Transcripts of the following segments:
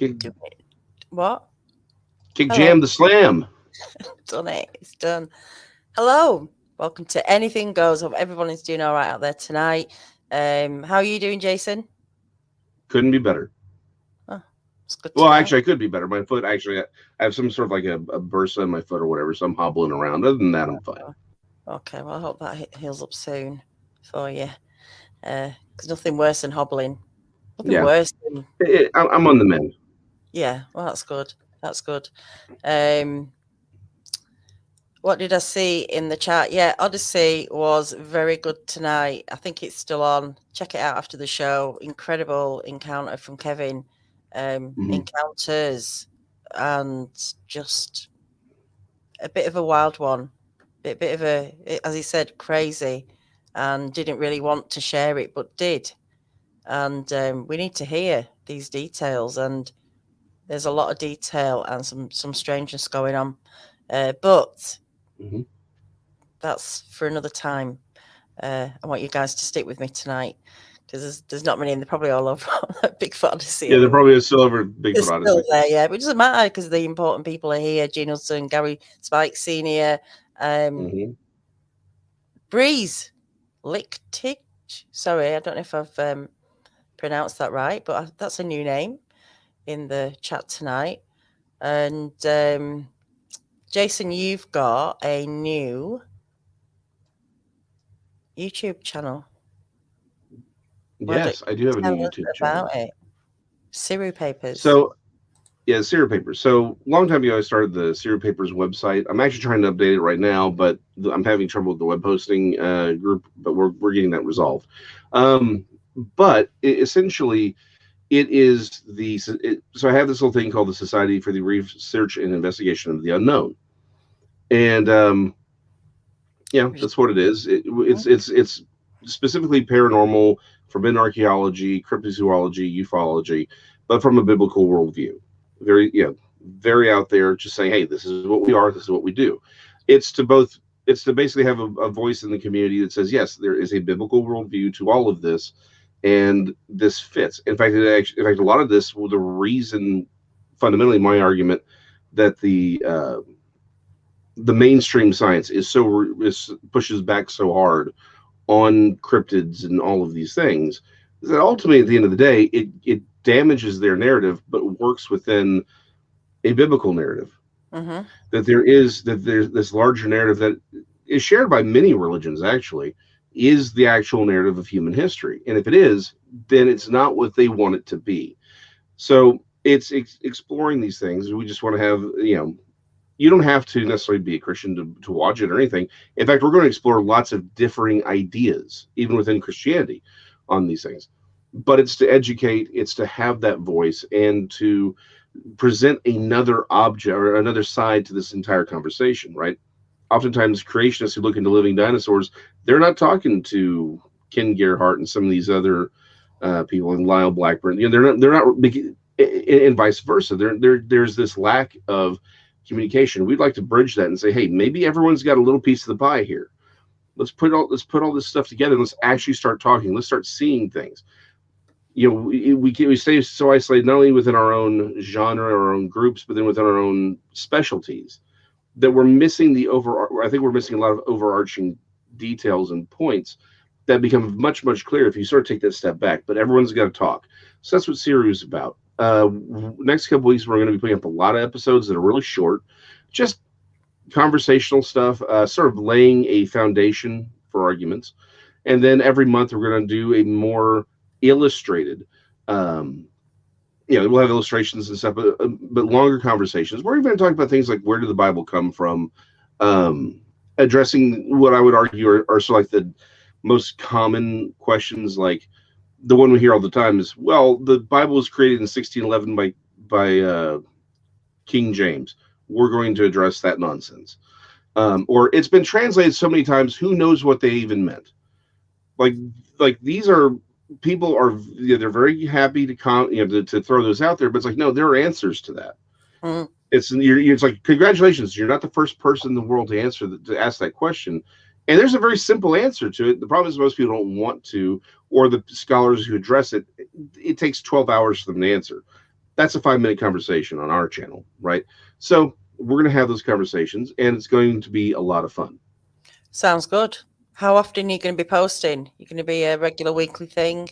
Kick, Do it. What? kick Hello. jam the slam. Done it. It's done. Hello. Welcome to Anything Goes. Hope everyone is doing all right out there tonight. How are you doing, Jason? Couldn't be better. Oh, it's good to Well, know. actually, I could be better. My foot, actually, I have some sort of like a bursa in my foot or whatever, so I'm hobbling around. Other than that, I'm fine. Okay, well, I hope that heals up soon for you. Because nothing worse than hobbling. Nothing Yeah, worse than, I'm on the mend. yeah, well, that's good. That's good. Um, what did I see in the chat? Yeah, Odyssey was very good tonight. I think it's still on. Check it out after the show. Incredible encounter from Kevin. Encounters and just a bit of a wild one. Bit of a, as he said, crazy, and didn't really want to share it, but did. And we need to hear these details. And there's a lot of detail and some strangeness going on. But Mm-hmm. that's for another time. I want you guys to stick with me tonight because there's not many, and they're probably all over BIGFOOT Odyssey Yeah, there anyway. probably is still over They're Bigfoot still Odyssey. there, yeah, but it doesn't matter because the important people are here. Gene Hudson, Gary Spike Senior, Mm-hmm. Breeze, Lichtich. Sorry, I don't know if I've pronounced that right, but that's a new name in the chat tonight. And Jason, you've got a new YouTube channel. Why don't Yes, I do have a you new tell us YouTube channel. about it? Siru Papers. So, yeah, Serial Papers. So, a long time ago, I started the Serial Papers website. I'm actually trying to update it right now, but I'm having trouble with the web hosting group, but we're getting that resolved. Um, but essentially, it is so I have this little thing called the Society for the Research and Investigation of the Unknown, and yeah, that's what it is. It's specifically paranormal, forbidden archaeology, cryptozoology, ufology, but from a biblical worldview. Very, very out there, just saying, hey, this is what we are, this is what we do. It's to both. It's to basically have a voice in the community that says, yes, there is a biblical worldview to all of this, and this fits. In fact, in fact, a lot of this, well, the reason, fundamentally, my argument that the mainstream science pushes back so hard on cryptids and all of these things is that ultimately at the end of the day it damages their narrative but works within a biblical narrative, that there's this larger narrative that is shared by many religions, actually, is the actual narrative of human history, and if it is, then it's not what they want it to be. So it's exploring these things. We just want to have, you don't have to necessarily be a Christian to watch it or anything. In fact, we're going to explore lots of differing ideas, even within Christianity, on these things. But it's to educate, it's to have that voice, and to present another object or another side to this entire conversation, right? Oftentimes, creationists who look into living dinosaurs, they're not talking to Ken Gerhardt and some of these other people, and Lyle Blackburn. They're not big, and vice versa. There's this lack of communication. We'd like to bridge that and say, hey, maybe everyone's got a little piece of the pie here. Let's put all this stuff together. Let's actually start talking. Let's start seeing things. We stay so isolated, not only within our own genre, our own groups, but then within our own specialties, that we're missing I think we're missing a lot of overarching details and points that become much, much clearer if you sort of take that step back. But everyone's got to talk. So that's what Sirius is about. Next couple weeks, we're going to be putting up a lot of episodes that are really short, just conversational stuff, sort of laying a foundation for arguments. And then every month, we're going to do a more illustrated, we'll have illustrations and stuff, but longer conversations. We're even going to talk about things like, where did the Bible come from? Addressing what I would argue are sort of like the most common questions, like the one we hear all the time is, well, the Bible was created in 1611 by King James. We're going to address that nonsense. Or it's been translated so many times, who knows what they even meant? Like these are people are they're very happy to throw those out there, but it's like, no, there are answers to that. It's like, congratulations, you're not the first person in the world to ask that question. And there's a very simple answer to it. The problem is most people don't want to, or the scholars who address it, it takes 12 hours for them to answer. That's a 5 minute conversation on our channel, right? So we're going to have those conversations, and it's going to be a lot of fun. Sounds good. How often are you going to be posting? You're going to be a regular weekly thing?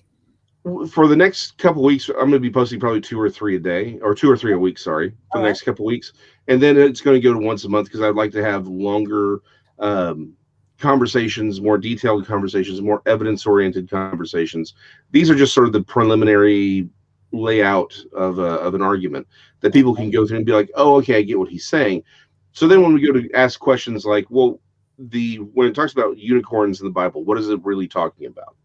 For the next couple weeks, I'm going to be posting probably 2 or 3 a day, or 2 or 3 a week. Sorry, for All the right. next couple weeks, and then it's going to go to once a month because I'd like to have longer um, conversations, more detailed conversations, more evidence-oriented conversations. These are just sort of the preliminary layout of an argument that people can go through and be like, "Oh, okay, I get what he's saying." So then, when we go to ask questions like, "Well, the when it talks about unicorns in the Bible, what is it really talking about,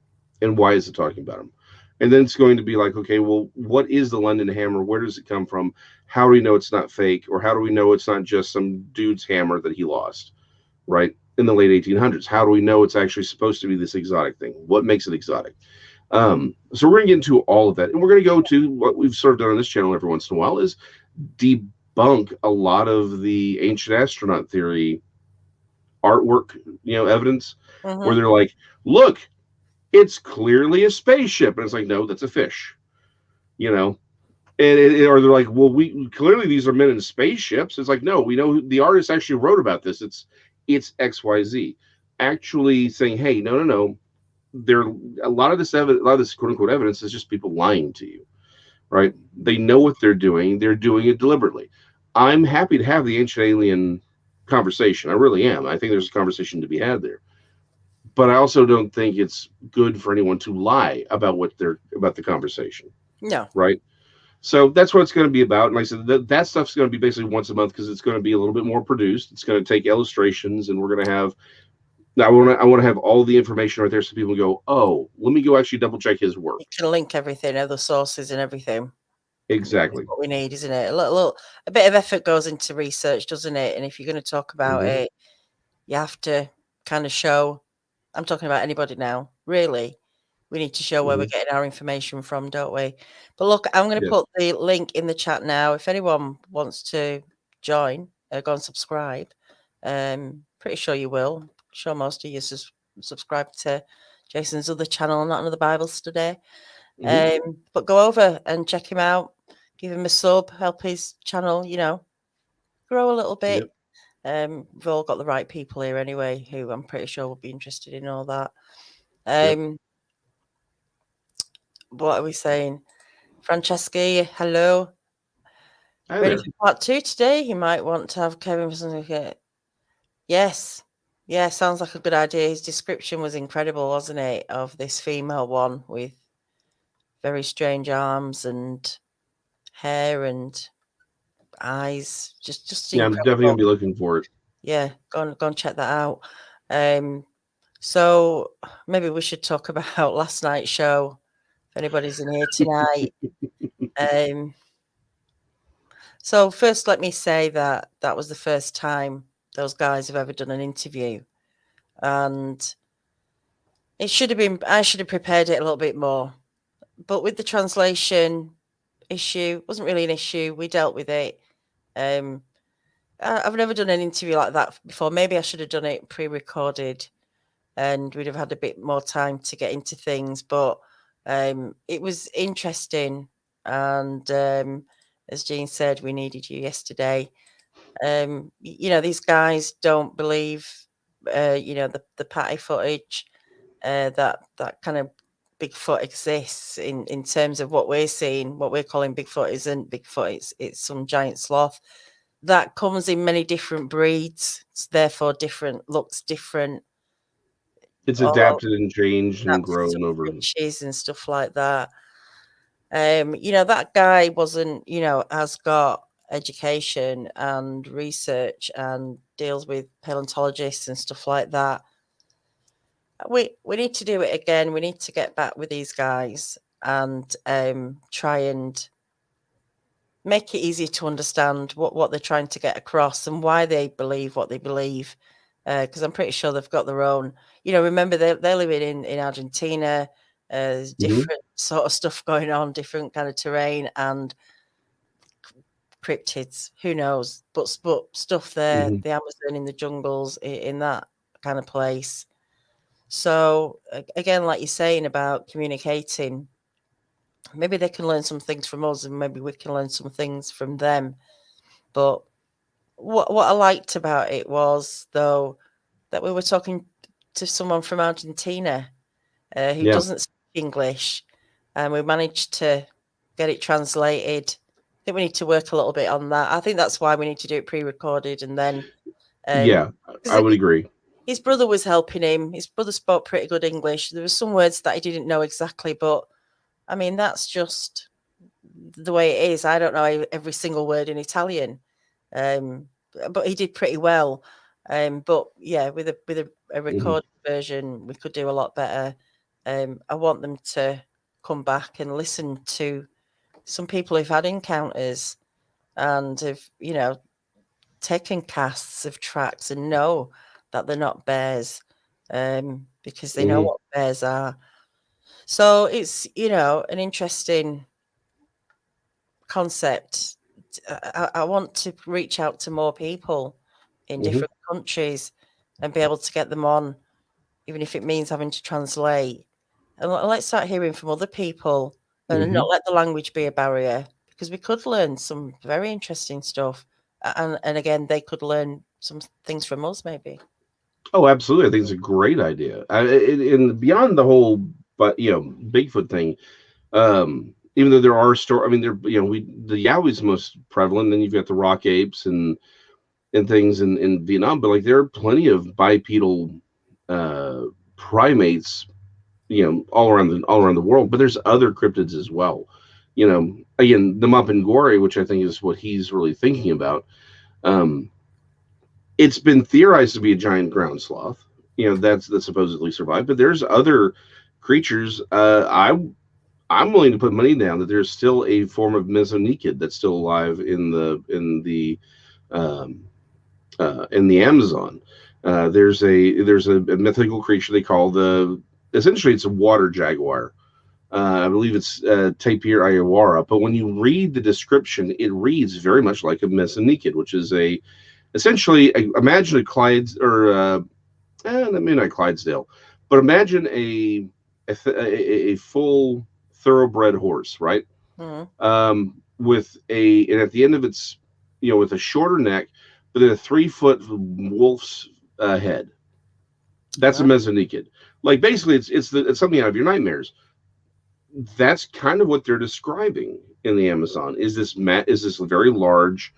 and why is it talking about them?" And then it's going to be like, okay, well, what is the London hammer? Where does it come from? How do we know it's not fake? Or how do we know it's not just some dude's hammer that he lost, right? In the late 1800s? How do we know it's actually supposed to be this exotic thing? What makes it exotic? So we're going to get into all of that. And we're going to go to what we've sort of done on this channel every once in a while is debunk a lot of the ancient astronaut theory artwork, evidence, where Mm-hmm. they're like, look, it's clearly a spaceship. And it's like, no, that's a fish, you know? Or they're like, well, we clearly these are men in spaceships. It's like, no, we know the artist actually wrote about this. It's XYZ. Actually saying, hey, no, no, no. There a lot of this evidence, a lot of this quote unquote evidence is just people lying to you, right? They know what they're doing. They're doing it deliberately. I'm happy to have the ancient alien conversation. I really am. I think there's a conversation to be had there, but I also don't think it's good for anyone to lie about what they're about the conversation, No. right? So that's what it's going to be about. And like I said, that stuff's going to be basically once a month because it's going to be a little bit more produced. It's going to take illustrations, and we're going to have. Now, I want to have all the information right there so people go, oh, let me go actually double check his work. You can link everything, other sources and everything. It's Exactly. what we need, isn't it? A bit of effort goes into research, doesn't it? And if you're going to talk about Mm-hmm. it, you have to kind of show. I'm talking about anybody now, really. We need to show where we're Mm-hmm. getting our information from, don't we? But look, I'm going to Yes. put the link in the chat now. If anyone wants to join, go and subscribe. Pretty sure you will. Sure, most of you subscribe to Jason's other channel, Not Another Bible Study. Mm-hmm. But go over and check him out. Give him a sub. Help his channel, grow a little bit. Yep. We've all got the right people here anyway, who I'm pretty sure will be interested in all that. Yep. What are we saying? Francesca, hello. Hi Ready there. for part two today? You might want to have Kevin for something. Yes. Yeah, sounds like a good idea. His description was incredible, wasn't it? Of this female one with very strange arms and hair and eyes. Just Yeah, I'm definitely gonna incredible. be looking for it. Yeah, go and check that out. So maybe we should talk about last night's show. If anybody's in here tonight. Um So first, let me say that that was the first time those guys have ever done an interview, and it should have been. I should have prepared it a little bit more, but with the translation issue, it wasn't really an issue. We dealt with it. Um, I've never done an interview like that before. Maybe I should have done it pre-recorded, and we'd have had a bit more time to get into things. But it was interesting, and as Jean said, we needed you yesterday. These guys don't believe, the patty footage, that kind of Bigfoot exists in terms of what we're seeing. What we're calling Bigfoot isn't Bigfoot. It's some giant sloth that comes in many different breeds. It's therefore different, looks different. It's All adapted and changed and adapted grown to over. riches and stuff like that. That guy wasn't, has got education and research and deals with paleontologists and stuff like that. We need to do it again. We need to get back with these guys and try and make it easier to understand what they're trying to get across and why they believe what they believe. Because I'm pretty sure they've got their own. Remember they're living in Argentina. There's Mm-hmm. different sort of stuff going on, different kind of terrain and cryptids. Who knows? But stuff there, Mm-hmm. the Amazon in the jungles in that kind of place. So again, like you're saying about communicating, maybe they can learn some things from us, and maybe we can learn some things from them. But what I liked about it was, though, that we were talking to someone from Argentina who Yeah, doesn't speak English, and we managed to get it translated. I think we need to work a little bit on that. I think that's why we need to do it pre-recorded, and then yeah, because I would agree. his brother was helping him. His brother spoke pretty good English. There were some words that he didn't know exactly, but I mean that's just the way it is. I don't know every single word in Italian, um, but he did pretty well. But yeah, with a Hmm. recorded version, we could do a lot better. I want them to come back and listen to some people who've had encounters and have, taken casts of tracks and know that they're not bears, because they know Hmm. what bears are. So it's, an interesting concept. I want to reach out to more people in Hmm. different countries and be able to get them on, even if it means having to translate. And let's start hearing from other people and Hmm. not let the language be a barrier, because we could learn some very interesting stuff. And again, they could learn some things from us, maybe. Oh, absolutely. I think it's a great idea. And beyond the whole, but Bigfoot thing. Even though there are I mean, the Yowie's most prevalent. Then you've got the rock apes and things in Vietnam, but like there are plenty of bipedal uh, primates, all around the world. But there's other cryptids as well. Again, the Mapinguari, which I think is what he's really thinking about. Um, it's been theorized to be a giant ground sloth. That's supposedly survived, but there's other creatures. I'm willing to put money down that there's still a form of Mesonequid that's still alive um, in the Amazon. There's a mythical creature they call essentially it's a water jaguar. I believe it's tapir ayawara, but when you read the description, it reads very much like a Mesonequid, which is imagine a Clyde's or maybe not Clydesdale, but imagine a full thoroughbred horse, right? Mm, And at the end of its, with a shorter neck, but then a 3 foot wolf's head. That's a right. Mesonequid. Like basically, it's something out of your nightmares. That's kind of what they're describing in the Amazon. Is this very large,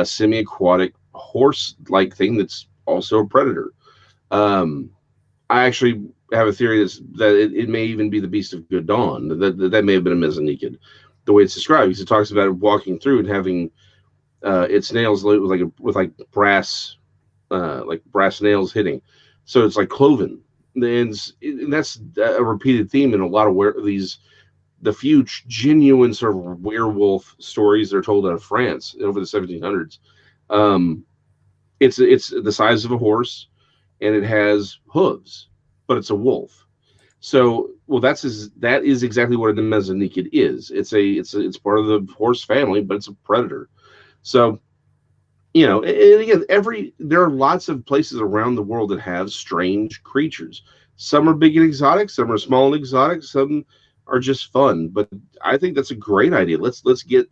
semi-aquatic horse-like thing that's also a predator? Um, I actually have a theory that it may even be the Beast of Good Dawn. That may have been a Mesonequid, the way it's described. Because it talks about it walking through and having its nails with brass nails hitting. So it's like cloven. And that's a repeated theme in a lot of where the few genuine sort of werewolf stories that are told out of France over the 1700s. Um, it's the size of a horse, and it has hooves, but it's a wolf. So, well, that is exactly what a Mesonequid is. It's part of the horse family, but it's a predator. So, and again, there are lots of places around the world that have strange creatures. Some are big and exotic, some are small and exotic, some are just fun. But I think that's a great idea. Let's get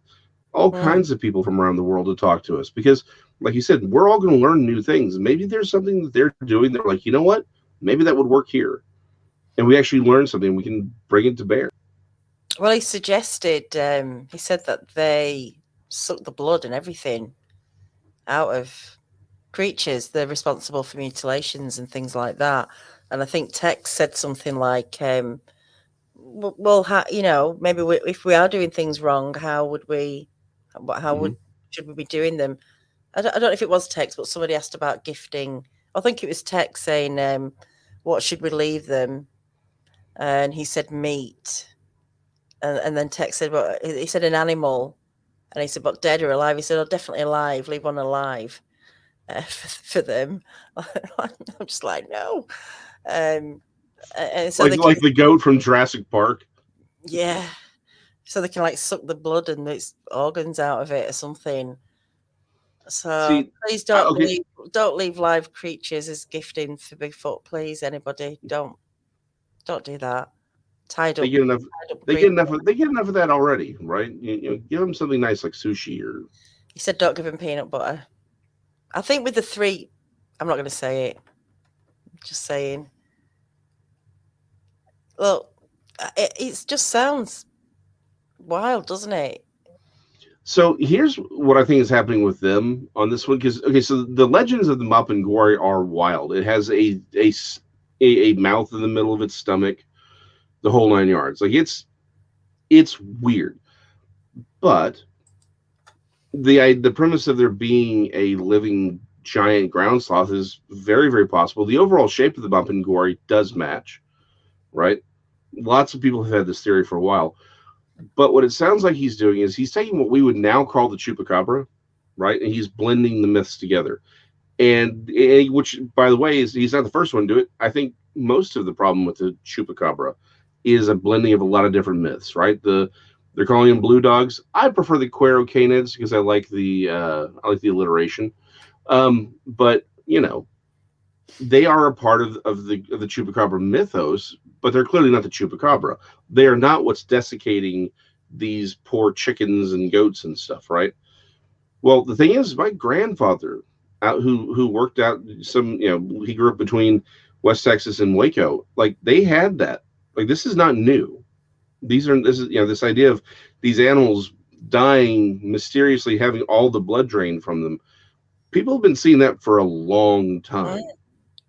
all Mm. kinds of people from around the world to talk to us because, like you said, we're all going to learn new things. Maybe there's something that they're doing. They're like, you know what? Maybe that would work here, and we actually learn something. We can bring it to bear. Well, he said that they suck the blood and everything out of creatures. They're responsible for mutilations and things like that. And I think Tex said something like, well, maybe if we are doing things wrong, how would we, how would, Hmm. should we be doing them? I don't know if it was Tex, but somebody asked about gifting. I think it was Tex saying, what should we leave them? And he said meat. And then Tex said, well, he said an animal. And he said, but dead or alive? He said, oh, definitely alive. Leave one alive for them. I'm just like, no. Um, and so they Like can, the goat from Jurassic Park. yeah, so they can like suck the blood and its organs out of it or something. So See, please okay, don't leave live creatures as gifting for Bigfoot. Please, anybody, don't do that. tied They up, get enough. tied up They get green. enough. They get enough of that already, right? Give them something nice like sushi or. He said, "Don't give him peanut butter." I think with the three, I'm not going to say it. Just saying. Well, it just sounds wild, doesn't it? So here's what I think is happening with them on this one. Because okay, so the legends of the Mapinguari are wild. It has a mouth in the middle of its stomach, the whole 9 yards. Like it's weird, but the premise of there being a living giant ground sloth is very very possible. The overall shape of the Mapinguari does match, right? Lots of people have had this theory for a while. But what it sounds like he's doing is he's taking what we would now call the chupacabra, right? And he's blending the myths together. And which, by the way, is he's not the first one to do it. I think most of the problem with the chupacabra is a blending of a lot of different myths, right? They're calling them blue dogs. I prefer the Querocanids because I like the alliteration. But they are a part of the chupacabra mythos, but they're clearly not the chupacabra. They are not what's desiccating these poor chickens and goats and stuff, right? Well, the thing is, my grandfather, who worked out some, he grew up between West Texas and Waco. Like they had that. Like this is not new. This is this idea of these animals dying mysteriously, having all the blood drained from them. People have been seeing that for a long Mm. time.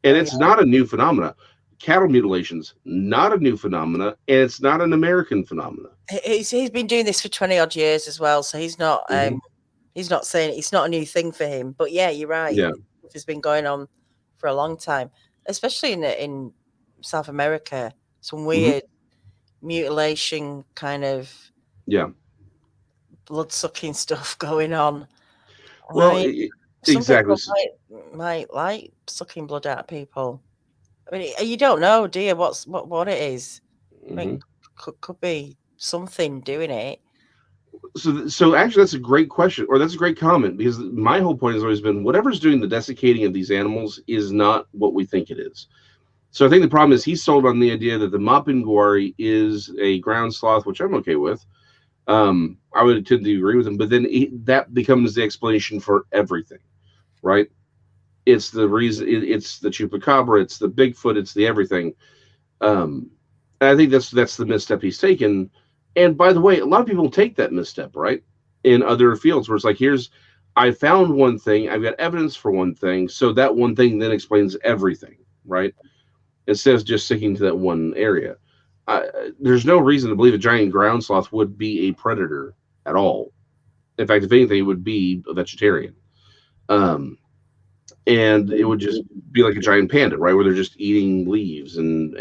And Oh yeah, it's not a new phenomena. Cattle mutilations, not a new phenomena, and it's not an American phenomena. he's been doing this for 20 odd years as well, so Hmm. he's not saying it's not a new thing for him. But yeah, you're right. Yeah. It's been going on for a long time, especially in South America. Some Hmm. weird mutilation kind of Yeah. blood sucking stuff going on. I Well, mean, some exactly. people might like sucking blood out of people. I mean, you don't know, do you? What it is? I mean, Hmm. could be something doing it. So actually, that's a great question, or that's a great comment, because my whole point has always been whatever's doing the desiccating of these animals is not what we think it is. So I think the problem is he's sold on the idea that the Mapinguari is a ground sloth, which I'm okay with. I would tend to agree with him, but then that becomes the explanation for everything, right? It's the reason. It's the chupacabra. It's the Bigfoot. It's the everything. Um, and I think that's the misstep he's taken. And by the way, a lot of people take that misstep, right? In other fields, where it's like, I found one thing. I've got evidence for one thing, so that one thing then explains everything, right? Instead of just sticking to that one area. There's no reason to believe a giant ground sloth would be a predator at all. In fact, if anything, it would be a vegetarian. Um, and it would just be like a giant panda, right, where they're just eating leaves and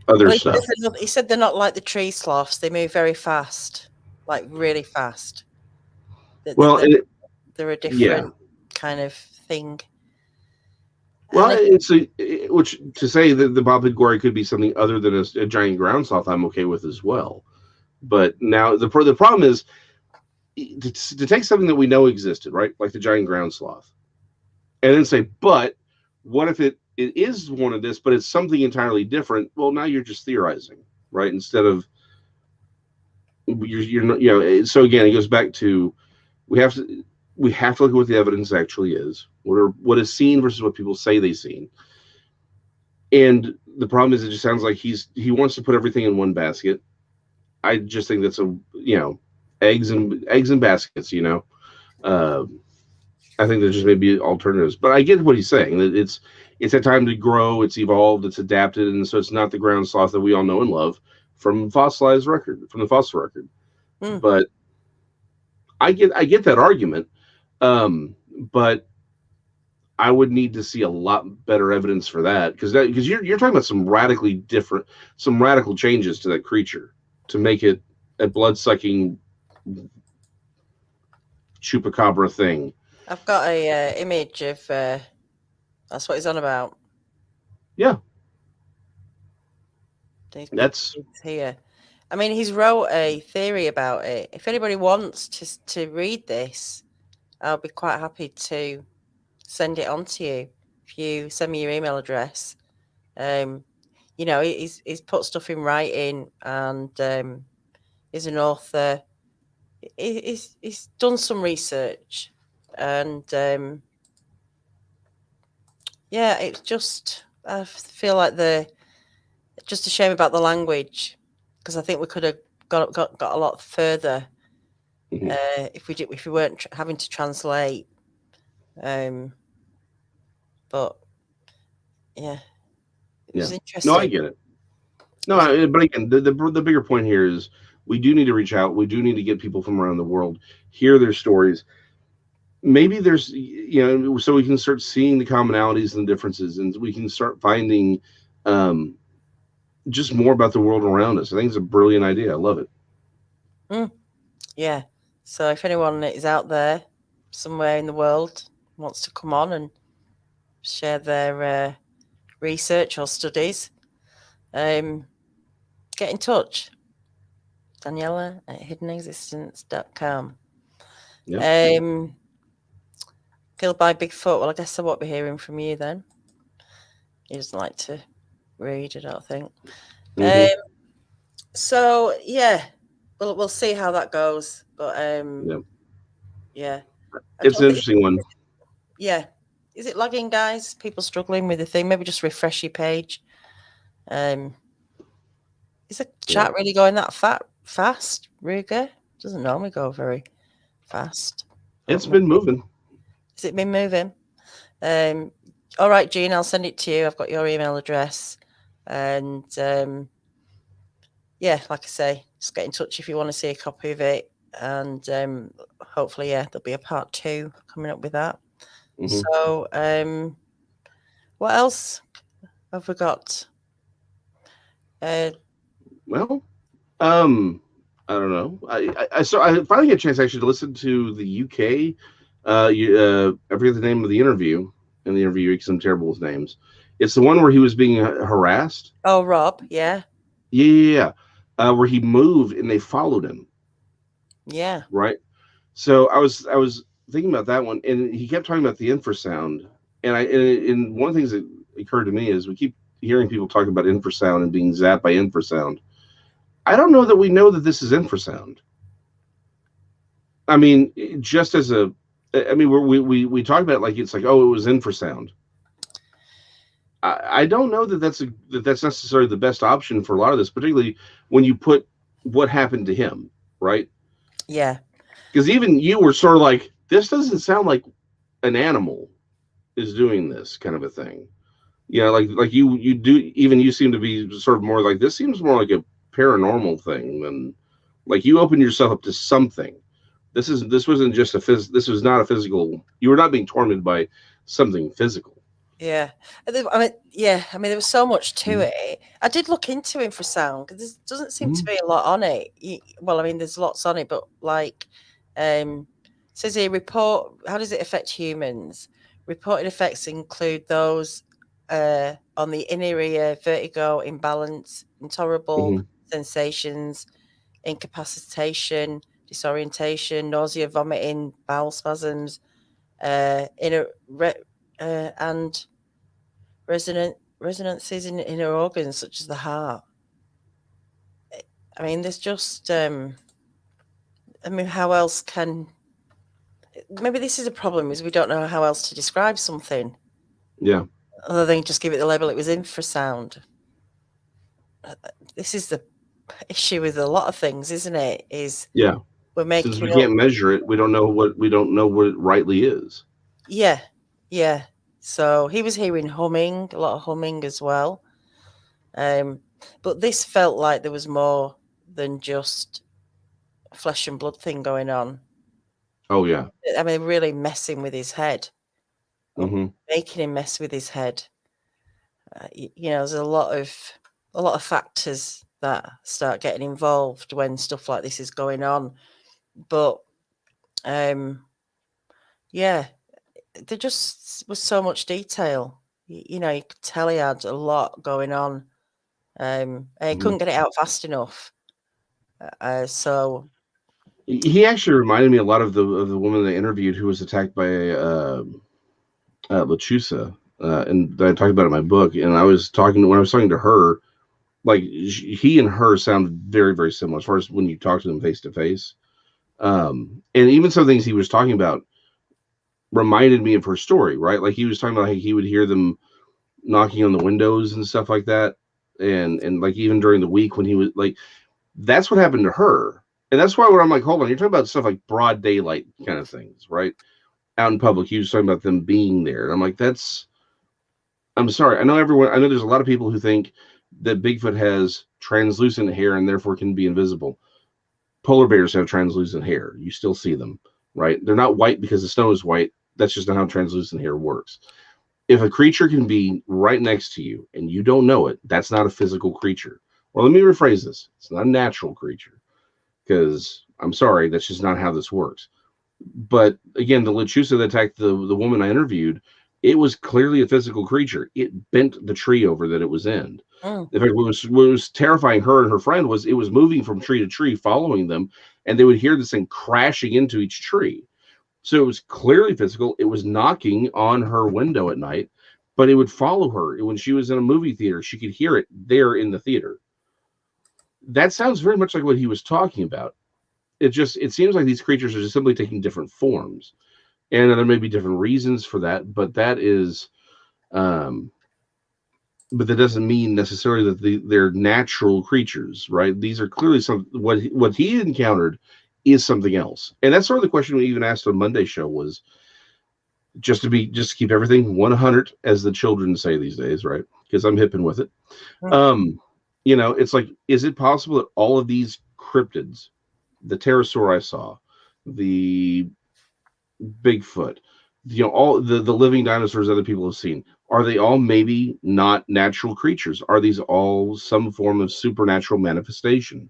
other Well, stuff. he said they're not like the tree sloths. They move very fast, like really fast. Well, and They're a yeah, different kind of thing. well, And which to say that the Bob Gory could be something other than a giant ground sloth, I'm okay with as well. But now the problem is to take something that we know existed, right, like the giant ground sloth, and then say, but what if it is one of this, but it's something entirely different? Well, now you're just theorizing, right? Instead of you're not, so again, it goes back to we have to we have to look at what the evidence actually is. What is seen versus what people say they've seen. And the problem is, it just sounds like he wants to put everything in one basket. I just think that's eggs and baskets. Uh, I think there just may be alternatives, but I get what he's saying. That it's had time to grow, it's evolved, it's adapted, and so it's not the ground sloth that we all know and love from the fossil record. mm, But I get that argument, but I would need to see a lot better evidence for that because you're talking about some radical changes to that creature to make it a blood sucking chupacabra thing. I've got a image of that's what he's on about. Yeah, These that's pictures here. I mean, he's wrote a theory about it. If anybody wants to read this, I'll be quite happy to send it on to you if you send me your email address. Um, he's put stuff in writing, and he's an author. He's done some research, and yeah, it's just, I feel like just a shame about the language, because I think we could have got a lot further if we weren't having to translate. But yeah, it was No, I interesting. get it. No, but again, the bigger point here is we do need to reach out. We do need to get people from around the world, hear their stories. Maybe there's, so we can start seeing the commonalities and the differences, and we can start finding just more about the world around us. I think it's a brilliant idea. I love it. Yeah. So if anyone is out there somewhere in the world wants to come on and share their research or studies, get in touch. Daniela at hiddenexistence.com. Yeah. Killed by Bigfoot. Well, I guess I won't be hearing from you then. He doesn't like to read, I don't think. So yeah, we'll see how that goes. But yeah, it's an interesting one. Yeah, is it lagging, guys? People struggling with the thing? Maybe just refresh your page. Is the chat really going that fast, Ruger? Doesn't normally go very fast. It's been moving. Has it been moving? All right, Jean, I'll send it to you. I've got your email address. And yeah, like I say, just get in touch if you want to see a copy of it. And hopefully, yeah, there'll be a part 2 coming up with that. So, what else have we got? Well, I don't know. I finally get a chance actually to listen to the UK. I forget the name of the interview. In the interview, some terrible names. It's the one where he was being harassed. Oh, Rob, yeah. Yeah. Where he moved and they followed him. Yeah. Right. So I was thinking about that one, and he kept talking about the infrasound, and one of the things that occurred to me is we keep hearing people talk about infrasound and being zapped by infrasound. I don't know that we know that this is infrasound. I mean, just as we talk about it like it's like, oh, it was infrasound. I don't know that that's necessarily the best option for a lot of this, particularly when you put what happened to him, right? Yeah. Because even you were sort of like, this doesn't sound like an animal is doing this kind of a thing. Yeah, like you do. Even you seem to be sort of more like, this seems more like a paranormal thing than, like, you open yourself up to something. This wasn't just this was not a physical. You were not being tormented by something physical. Yeah, I mean, there was so much to it. I did look into infrasound because there doesn't seem to be a lot on it. Well, I mean, there's lots on it, but like, says here, report. How does it affect humans? Reported effects include those on the inner ear, vertigo, imbalance, intolerable sensations, incapacitation, disorientation, nausea, vomiting, bowel spasms, and resonances in inner organs such as the heart. I mean, there's just how else can, maybe this is a problem, is we don't know how else to describe something. Yeah. Other than just give it the label it was infrasound. This is the issue with a lot of things, isn't it? Is we're making, since we can't measure it, we don't know what it rightly is. Yeah. So he was hearing humming, a lot of humming as well. But this felt like there was more than just a flesh and blood thing going on. Oh yeah. I mean, really messing with his head, making him mess with his head. There's a lot of factors that start getting involved when stuff like this is going on. But yeah, there just was so much detail. You could tell he had a lot going on. And he couldn't get it out fast enough. So he actually reminded me a lot of the woman they interviewed who was attacked by Lechusa, and I talked about it in my book. And when I was talking to her, Like he and her sound very, very similar as far as when you talk to them face to face. And even some things he was talking about reminded me of her story, right? Like he was talking about how he would hear them knocking on the windows and stuff like that. And like even during the week when he was like, that's what happened to her. And that's why when I'm like, hold on, you're talking about stuff like broad daylight kind of things, right? Out in public. He was talking about them being there. And I'm like, I'm sorry. I know there's a lot of people who think that Bigfoot has translucent hair and therefore can be invisible. Polar bears have translucent hair. You still see them, right? They're not white because the snow is white. That's just not how translucent hair works. If a creature can be right next to you and you don't know it, that's not a physical creature. Or let me rephrase this. It's not a natural creature because I'm sorry, that's just not how this works. But again, the Lechusa that attacked the woman I interviewed, it was clearly a physical creature. It bent the tree over that it was in. Mm. In fact, what was terrifying her and her friend was it was moving from tree to tree, following them, and they would hear this thing crashing into each tree. So it was clearly physical. It was knocking on her window at night, but it would follow her. When she was in a movie theater, she could hear it there in the theater. That sounds very much like what he was talking about. It seems like these creatures are just simply taking different forms. And there may be different reasons for that, but um, but that doesn't mean necessarily that they're natural creatures, right? These are clearly what he encountered is something else, and that's sort of the question we even asked on Monday's show was just to keep everything 100, as the children say these days, right? Because I'm hipping with it. Mm. Um, it's like, is it possible that all of these cryptids, the pterosaur I saw, the Bigfoot, all the living dinosaurs other people have seen, are they all maybe not natural creatures? Are these all some form of supernatural manifestation?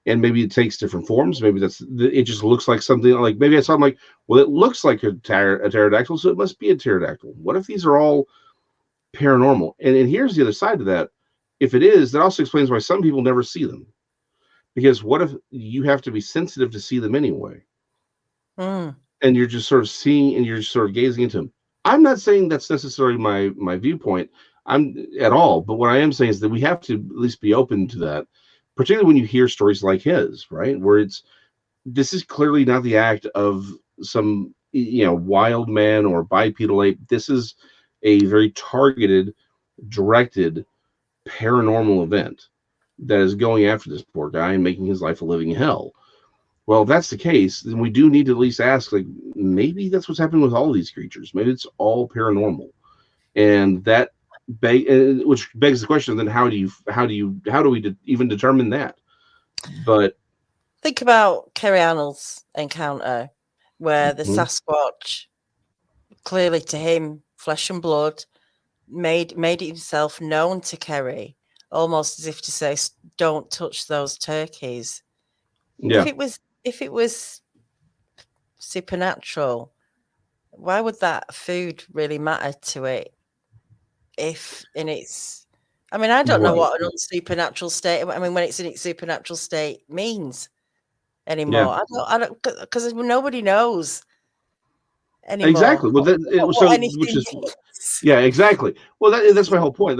And maybe it takes different forms. Maybe it just looks like something like maybe I saw I'm like, well, it looks like a pterodactyl, so it must be a pterodactyl. What if these are all paranormal? And here's the other side to that. If it is, that also explains why some people never see them. Because what if you have to be sensitive to see them anyway? Mm. And you're just sort of seeing and you're just sort of gazing into them. I'm not saying that's necessarily my viewpoint. I'm at all, but what I am saying is that we have to at least be open to that, particularly when you hear stories like his, right? Where this is clearly not the act of some wild man or bipedal ape. This is a very targeted, directed paranormal event that is going after this poor guy and making his life a living hell. Well, if that's the case, then we do need to at least ask, like, maybe that's what's happening with all these creatures. Maybe it's all paranormal, and which begs the question: then how do we even determine that? But Think about Kerry Arnold's encounter, where the mhm, Sasquatch, clearly to him, flesh and blood, made himself known to Kerry, almost as if to say, "Don't touch those turkeys." yeah, If it was supernatural, why would that food really matter to it? If in its, I mean, I don't know right, what an unsupernatural state. I mean, when it's in its supernatural state means yeah, anymore. I don't, because nobody knows anymore exactly. Well, what anything is. yeah, exactly. Well, that's my whole point.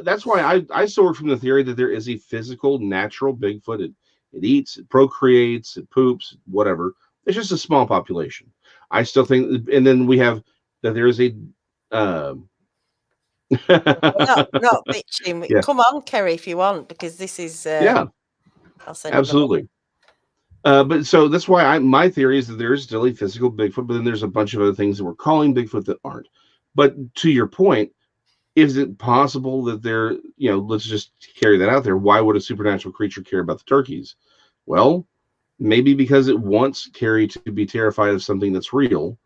That's why I still work from the theory that there is a physical, natural Bigfoot. It eats, it procreates, it poops, whatever. It's just a small population. I still think, and then we have that there is a. Uh, We're not bitching. yeah, Come on, Kerry, if you want, because this is. yeah, I'll send you the money. absolutely. But so that's why my theory is that there is still a physical Bigfoot, but then there's a bunch of other things that we're calling Bigfoot that aren't. But to your point, is it possible that let's just carry that out there. Why would a supernatural creature care about the turkeys? Well, maybe because it wants Carrie to be terrified of something that's real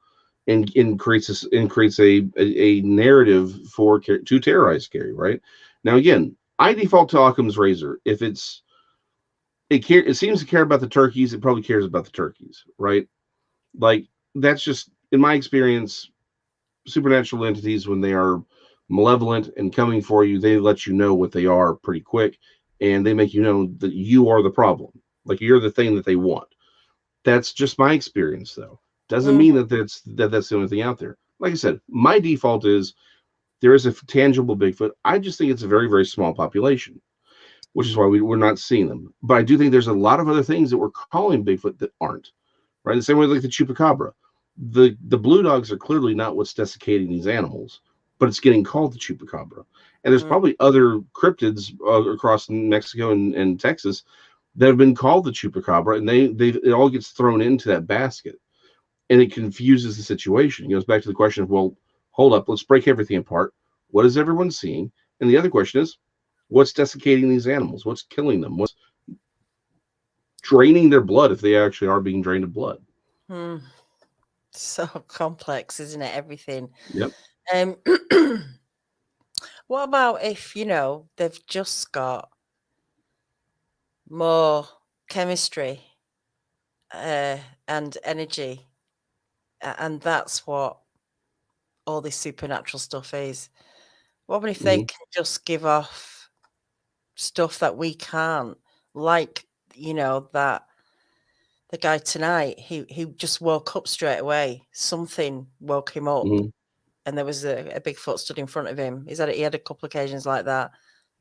and creates a narrative to terrorize Carrie, right? Now, again, I default to Occam's razor. If it seems to care about the turkeys, it probably cares about the turkeys, right? Like, that's just, in my experience, supernatural entities, when they are malevolent and coming for you, they let you know what they are pretty quick, and they make you know that you are the problem, like you're the thing that they want. That's just my experience, though. Doesn't Mm. mean that's the only thing out there. Like I said, my default is there is a tangible Bigfoot. I just think it's a very, very small population. which is why we're not seeing them. But I do think there's a lot of other things that we're calling Bigfoot that aren't, right? The same way like the chupacabra. The blue dogs are clearly not what's desiccating these animals, but it's getting called the chupacabra. And there's probably other cryptids across Mexico and Texas that have been called the chupacabra, and it all gets thrown into that basket, and it confuses the situation. It goes back to the question of, well, hold up, let's break everything apart. What is everyone seeing? And the other question is, what's desiccating these animals? What's killing them? What's draining their blood if they actually are being drained of blood? So complex, isn't it? Everything. Yep. What about if, they've just got more chemistry and energy, and that's what all this supernatural stuff is? What about if they can just give off stuff that we can't? Like, that the guy tonight, he just woke up straight away. Something woke him up. And there was a Bigfoot stood in front of him. He had a couple of occasions like that.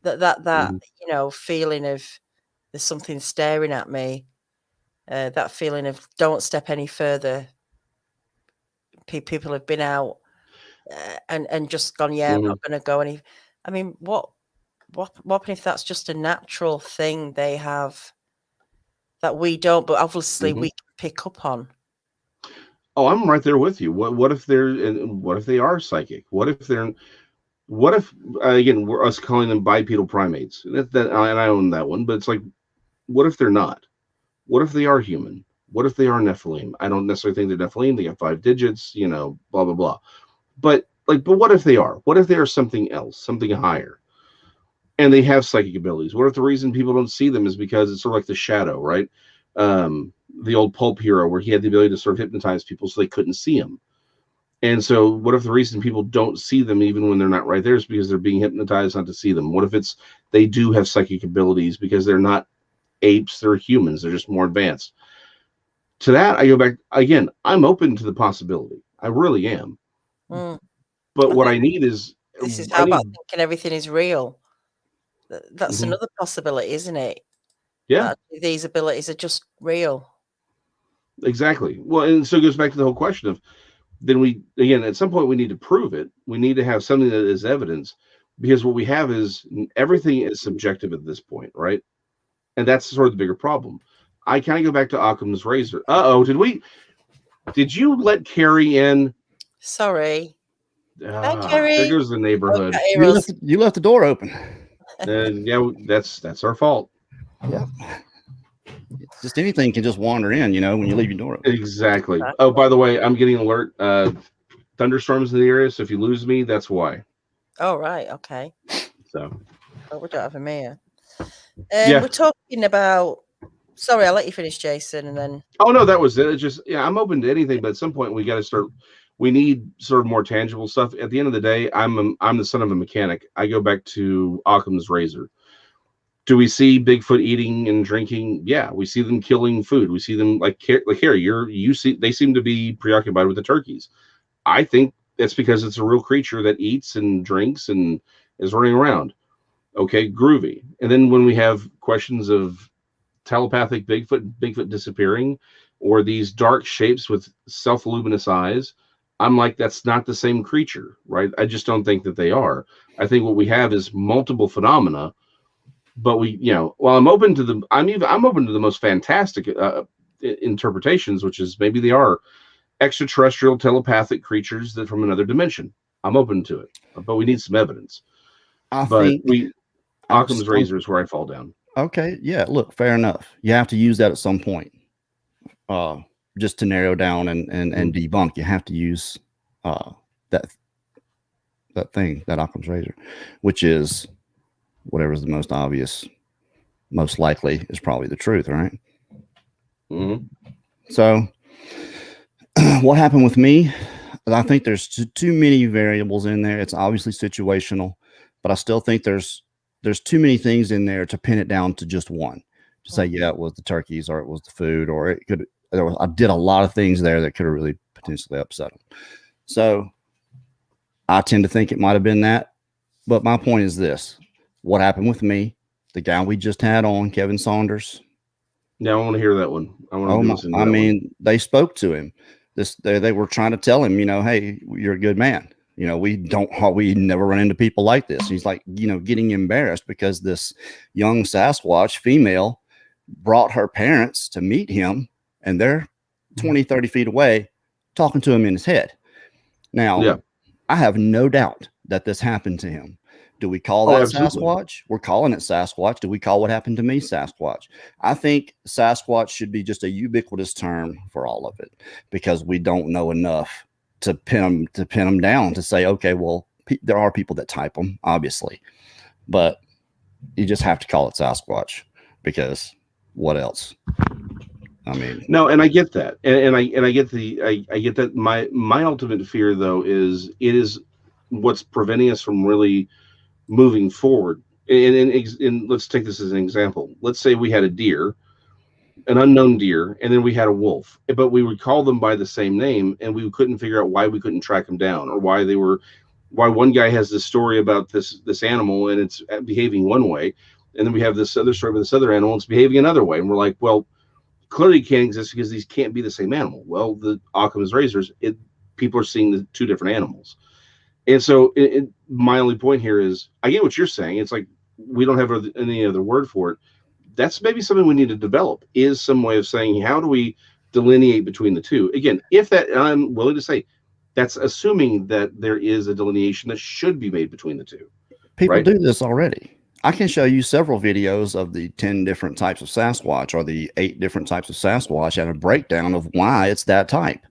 That feeling of there's something staring at me. That feeling of don't step any further. People have been out and just gone. Yeah, I'm not going to go any. I mean, what if that's just a natural thing they have that we don't, but obviously we can pick up on? Oh, I'm right there with you. What if they are psychic? What if again, we're us calling them bipedal primates? And I own that one, but it's like, what if they're not? What if they are human? What if they are Nephilim? I don't necessarily think they're Nephilim. They got 5 digits, blah blah blah. But what if they are? What if they are something else, something higher, and they have psychic abilities? What if the reason people don't see them is because it's sort of like the Shadow, right? The old pulp hero where he had the ability to sort of hypnotize people so they couldn't see him. And so what if the reason people don't see them even when they're not right there is because they're being hypnotized not to see them? What if they do have psychic abilities because they're not apes, they're humans, they're just more advanced? To that, I go back again, I'm open to the possibility. I really am. But what I need is this is how about thinking everything is real. That's another possibility, isn't it? Yeah. That these abilities are just real. Exactly. Well, and so it goes back to the whole question of, then again, at some point we need to prove it. We need to have something that is evidence, because what we have is everything is subjective at this point, right? And that's sort of the bigger problem. I kind of go back to Occam's razor. Did you let Carrie in? Sorry. Hi, Carrie. There goes the neighborhood. You left the door open. Yeah, that's our fault. Yeah. Just anything can just wander in, when you leave your door open. Exactly. Oh, by the way, I'm getting alert. Thunderstorms in the area, so if you lose me, that's why. Oh, right. Okay. So. We don't have him here. We're talking about. Sorry, I'll let you finish, Jason, and then. Oh no, that was it. It's just I'm open to anything, but at some point we got to start. We need sort of more tangible stuff. At the end of the day, I'm the son of a mechanic. I go back to Occam's razor. Do we see Bigfoot eating and drinking? Yeah, we see them killing food. We see them like Harry. They seem to be preoccupied with the turkeys. I think that's because it's a real creature that eats and drinks and is running around. Okay, groovy. And then when we have questions of telepathic Bigfoot disappearing, or these dark shapes with self-luminous eyes, I'm like, that's not the same creature, right? I just don't think that they are. I think what we have is multiple phenomena. But while I'm open to I'm open to the most fantastic interpretations, which is maybe they are extraterrestrial telepathic creatures that from another dimension. I'm open to it, but we need some evidence. Occam's razor is where I fall down. Okay, yeah. Look, fair enough. You have to use that at some point, just to narrow down and debunk. You have to use that thing, that Occam's razor, which is whatever's the most obvious, most likely is probably the truth, right? So what happened with me? I think there's too many variables in there. It's obviously situational, but I still think there's too many things in there to pin it down to just one, to say, yeah, it was the turkeys, or it was the food, or I did a lot of things there that could have really potentially upset them. So I tend to think it might have been that. But my point is this: what happened with me the guy we just had on, Kevin Saunders. Yeah, I want to hear that one. I want Oh to my, listen to I that mean, they spoke to him. They were trying to tell him, hey, you're a good man. We never run into people like this. He's like, getting embarrassed because this young Sasquatch female brought her parents to meet him, and they're 20, 30 feet away talking to him in his head. Now, Yeah. I have no doubt that this happened to him. Do we call Oh, that absolutely. Sasquatch? We're calling it Sasquatch. Do we call what happened to me Sasquatch? I think Sasquatch should be just a ubiquitous term for all of it, because we don't know enough to pin them down to say, okay, well, there are people that type them, obviously, but you just have to call it Sasquatch, because what else? I mean, no, and I get that, and I get I get that. My ultimate fear, though, is it is what's preventing us from really moving forward. And let's take this as an example. Let's say we had a deer, an unknown deer, and then we had a wolf, but we would call them by the same name, and we couldn't figure out why we couldn't track them down, or why one guy has this story about this animal and it's behaving one way, and then we have this other story about this other animal and it's behaving another way, and we're like, well, clearly it can't exist because these can't be the same animal. Well, the Occam's razors, people are seeing the two different animals. And so my only point here is, I get what you're saying. It's like we don't have any other word for it. That's maybe something we need to develop, is some way of saying, how do we delineate between the two? Again, if that, and I'm willing to say, that's assuming that there is a delineation that should be made between the two. people right? do this already. I can show you several videos of the 10 different types of Sasquatch, or the 8 different types of Sasquatch, and a breakdown of why it's that type.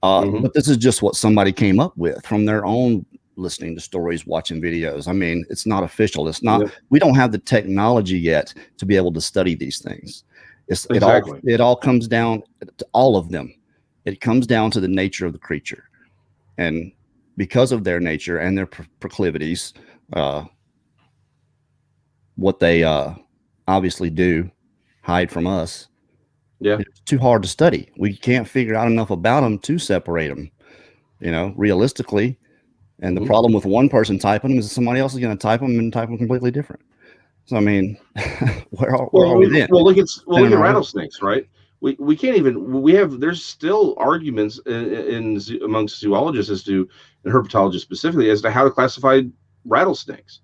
But this is just what somebody came up with from their own listening to stories, watching videos. I mean, it's not official. It's not, we don't have the technology yet to be able to study these things. Exactly. It all comes down to all of them. It comes down to the nature of the creature. And because of their nature and their proclivities, what they obviously do, hide from us. Yeah. It's too hard to study. We can't figure out enough about them to separate them, realistically. And the problem with one person typing them is somebody else is going to type them and type them completely different. So, I mean, where are we then? Well, look at rattlesnakes, right? We can't even, there's still arguments amongst zoologists and herpetologists specifically as to how to classify rattlesnakes,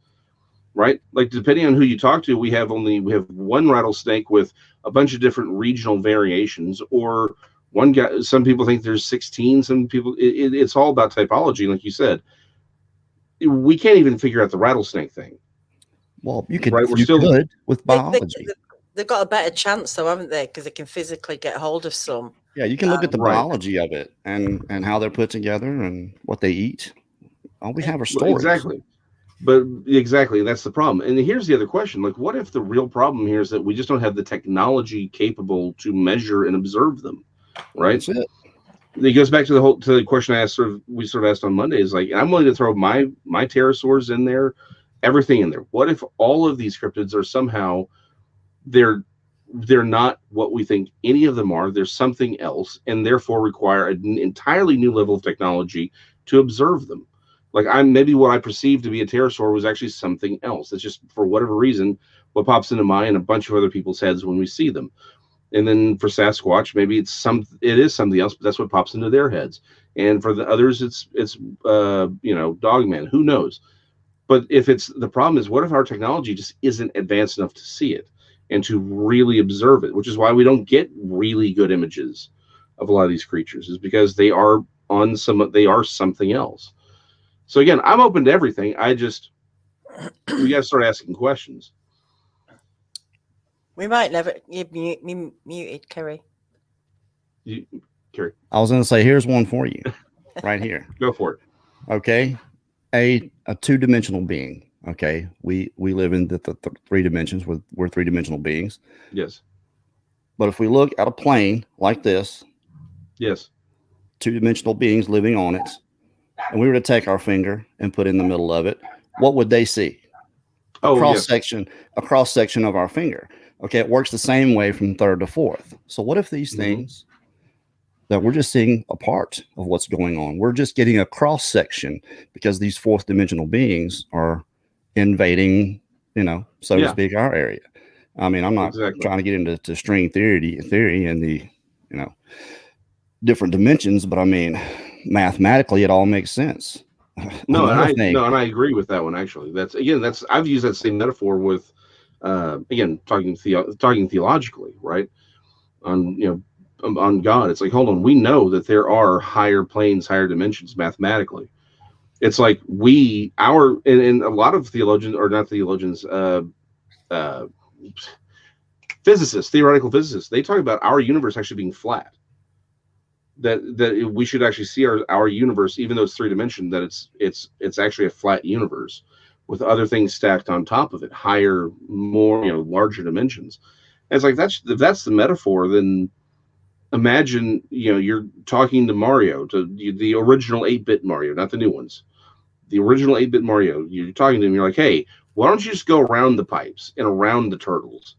right? Like, depending on who you talk to, we have one rattlesnake with a bunch of different regional variations, or one guy, some people think there's 16, some people, it's all about typology. Like you said, we can't even figure out the rattlesnake thing. Well, you could, right? We're still good with biology. They've got a better chance, though, haven't they? Because they can physically get hold of some. Yeah, you can look at the biology of it and how they're put together and what they eat. All we have are stories. Exactly. But exactly, that's the problem. And here's the other question: like, what if the real problem here is that we just don't have the technology capable to measure and observe them? Right. That's it. It goes back to the question I asked, we asked on Monday. Is like, I'm willing to throw my pterosaurs in there, everything in there. What if all of these cryptids are somehow they're not what we think any of them are? They're something else, and therefore require an entirely new level of technology to observe them. Like, maybe what I perceived to be a pterosaur was actually something else. It's just, for whatever reason, what pops into my and a bunch of other people's heads when we see them. And then for Sasquatch, maybe it is something else, but that's what pops into their heads. And for the others, it's Dogman. Who knows? But the problem is, what if our technology just isn't advanced enough to see it and to really observe it? Which is why we don't get really good images of a lot of these creatures, is because they are something else. So again, I'm open to everything. We got to start asking questions. We might never. You muted, Kerry. Kerry. I was going to say, here's one for you, right here. Go for it. Okay, a two-dimensional being. Okay, we live in the 3 dimensions. We're 3-dimensional beings. Yes. But if we look at a plane like this, yes, 2-dimensional beings living on it, and we were to take our finger and put in the middle of it, what would they see? A cross section of our finger. Okay, it works the same way from 3rd to 4th. So what if these things that we're just seeing a part of what's going on? We're just getting a cross section because these 4th dimensional beings are invading so to Yeah. speak, our area. I mean, I'm not Exactly. trying to get into string theory and the, different dimensions, but I mean, mathematically, it all makes sense. No, and Another thing, I agree with that one actually. That's I've used that same metaphor with again talking theologically, right? On on God. It's like, hold on, we know that there are higher planes, higher dimensions mathematically. It's like and a lot of theologians, or not theologians, uh physicists, theoretical physicists, they talk about our universe actually being flat. That we should actually see our universe, even though it's 3 dimension, that it's actually a flat universe with other things stacked on top of it, higher, more larger dimensions. And it's like if that's the metaphor, then imagine you're talking to Mario, to the original 8-bit Mario, not the new ones. The original 8-bit Mario, you're talking to him, you're like, hey, why don't you just go around the pipes and around the turtles?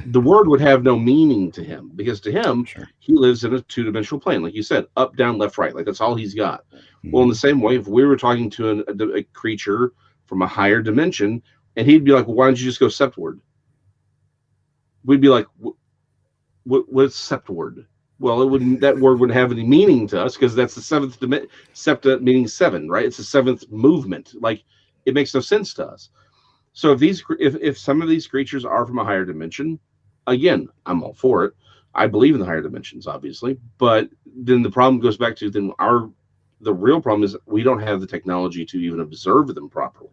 The word would have no meaning to him, because to him, sure. he lives in a 2-dimensional plane, like you said, up, down, left, right. Like that's all he's got. Mm-hmm. Well, in the same way, if we were talking to a creature from a higher dimension, and he'd be like, well, why don't you just go septward? We'd be like, what's septward? Well, that word wouldn't have any meaning to us, because that's the 7th dimension. Septa meaning 7, right? It's the 7th movement. Like, it makes no sense to us. So if some of these creatures are from a higher dimension, again, I'm all for it. I believe in the higher dimensions, obviously, but then the problem goes back to the real problem is we don't have the technology to even observe them properly.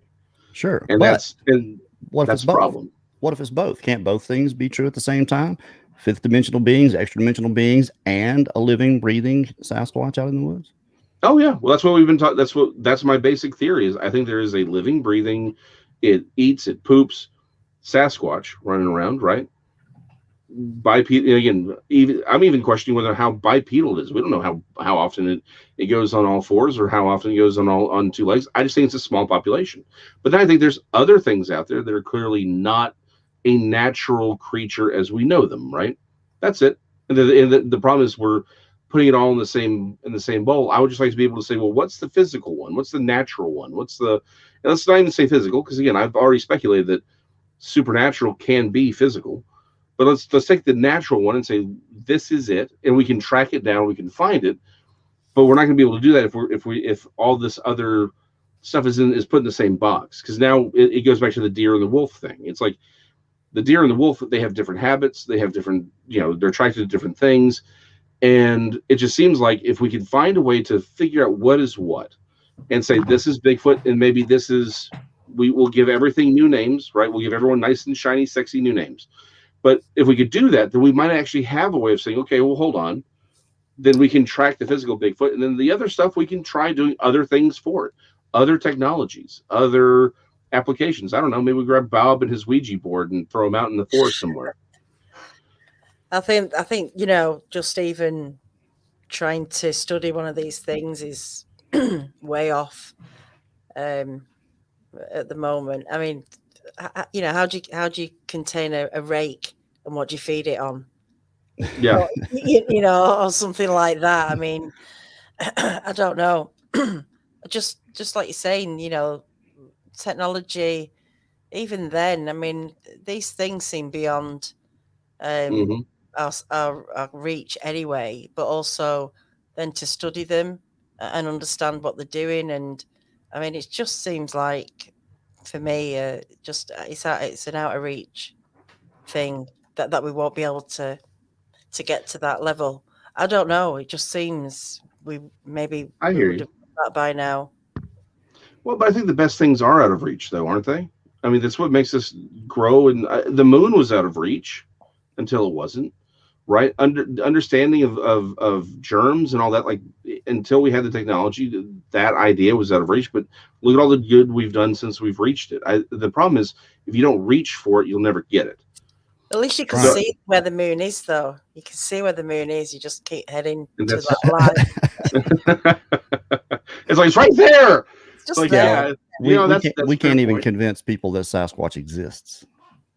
Sure, And but that's what if it's the both? problem. What if it's both? Can't both things be true at the same time? 5th dimensional beings, extra dimensional beings, and a living, breathing Sasquatch out in the woods? Oh yeah, well that's what we've been talking. That's my basic theory. Is I think there is a living, breathing, it eats, it poops, Sasquatch running around, right? Bipedal again. I'm even questioning how bipedal it is. We don't know how often it goes on all fours, or how often it goes on 2 legs. I just think it's a small population. But then I think there's other things out there that are clearly not a natural creature as we know them. Right? That's it. And the problem is we're putting it all in the same bowl. I would just like to be able to say, well, what's the physical one? What's the natural one? And let's not even say physical, because again, I've already speculated that supernatural can be physical. But let's take the natural one and say this is it, and we can track it down, we can find it. But we're not going to be able to do that if all this other stuff is put in the same box. Because now it goes back to the deer and the wolf thing. It's like the deer and the wolf, they have different habits, they have different, they're attracted to different things, and it just seems like if we can find a way to figure out what is what, and say this is Bigfoot, and maybe this is, we will give everything new names, right? We'll give everyone nice and shiny, sexy new names. But if we could do that, then we might actually have a way of saying, okay, well, hold on. Then we can track the physical Bigfoot. And then the other stuff, we can try doing other things for it, other technologies, other applications. I don't know. Maybe we grab Bob and his Ouija board and throw him out in the forest somewhere. I think, just even trying to study one of these things is way off at the moment. I mean, how do you contain a rake, and what do you feed it on? Yeah. Or something like that. I mean, I don't know. just like you're saying, technology, even then, I mean, these things seem beyond our reach anyway, but also then to study them and understand what they're doing. And I mean, it just seems like, for me, it's an out of reach thing that we won't be able to get to that level. I don't know. It just seems we hear would you. have done that by now. Well, but I think the best things are out of reach, though, aren't they? I mean, that's what makes us grow. And the moon was out of reach until it wasn't, right? Understanding of germs and all that, like, until we had the technology, that idea was out of reach. But look at all the good we've done since we've reached it. The problem is, if you don't reach for it, you'll never get it. At least you can see where the moon is, though. You can see where the moon is. You just keep heading to that line. It's like, it's right there. It's just like, there. We can't even convince people that Sasquatch exists,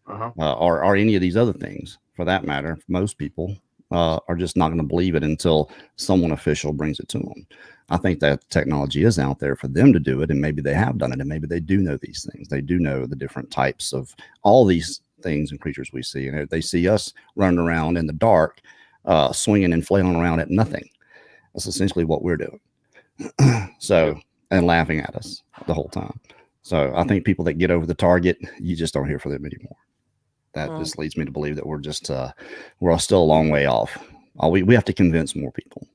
or any of these other things, for that matter. Most people, are just not going to believe it until someone official brings it to them. I think that technology is out there for them to do it, and maybe they have done it, and maybe they do know these things. They do know the different types of all these things and creatures we see, and if they see us running around in the dark, swinging and flailing around at nothing. That's essentially what we're doing. So, and laughing at us the whole time. So I think people that get over the target, you just don't hear from them anymore. That just leads me to believe that we're just we're all still a long way off. We have to convince more people,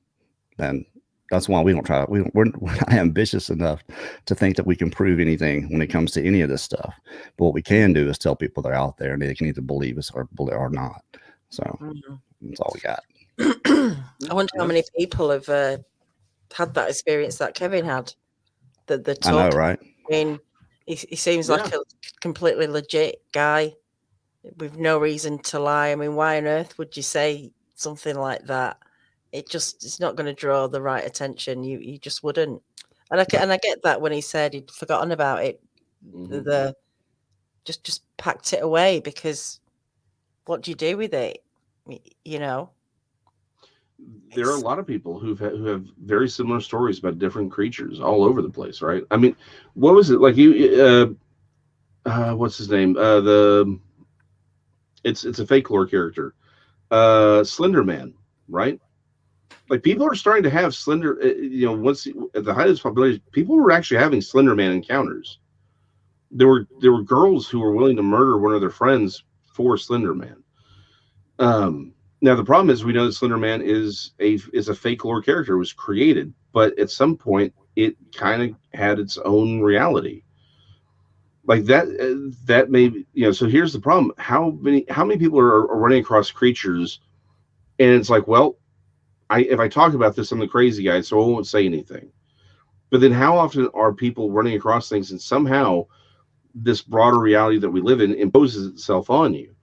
and that's why we don't try. We're not ambitious enough to think that we can prove anything when it comes to any of this stuff. But what we can do is tell people they're out there and they can either believe us or not. So that's all we got. I wonder how many people have had that experience that Kevin had. The I know, right? I mean, he seems like a completely legit guy with no reason to lie. I mean, why on earth would you say something like that? It's not going to draw the right attention. You just wouldn't. And I get that when he said he'd forgotten about it, the just packed it away, because what do you do with it? You know, there are a lot of people who have very similar stories about different creatures all over the place, right? I mean, what was it like? What's his name? It's a fake lore character, Slender Man, right? Like, people are starting to have Slender. Once at the height of this popularity, people were actually having Slender Man encounters. There were girls who were willing to murder one of their friends for Slender Man. Now the problem is, we know that Slender Man is a fake lore character. It was created, but at some point it kind of had its own reality. Like that maybe, so here's the problem. How many people are running across creatures, and it's like, well, if I talk about this, I'm the crazy guy, so I won't say anything. But then how often are people running across things, and somehow this broader reality that we live in imposes itself on you?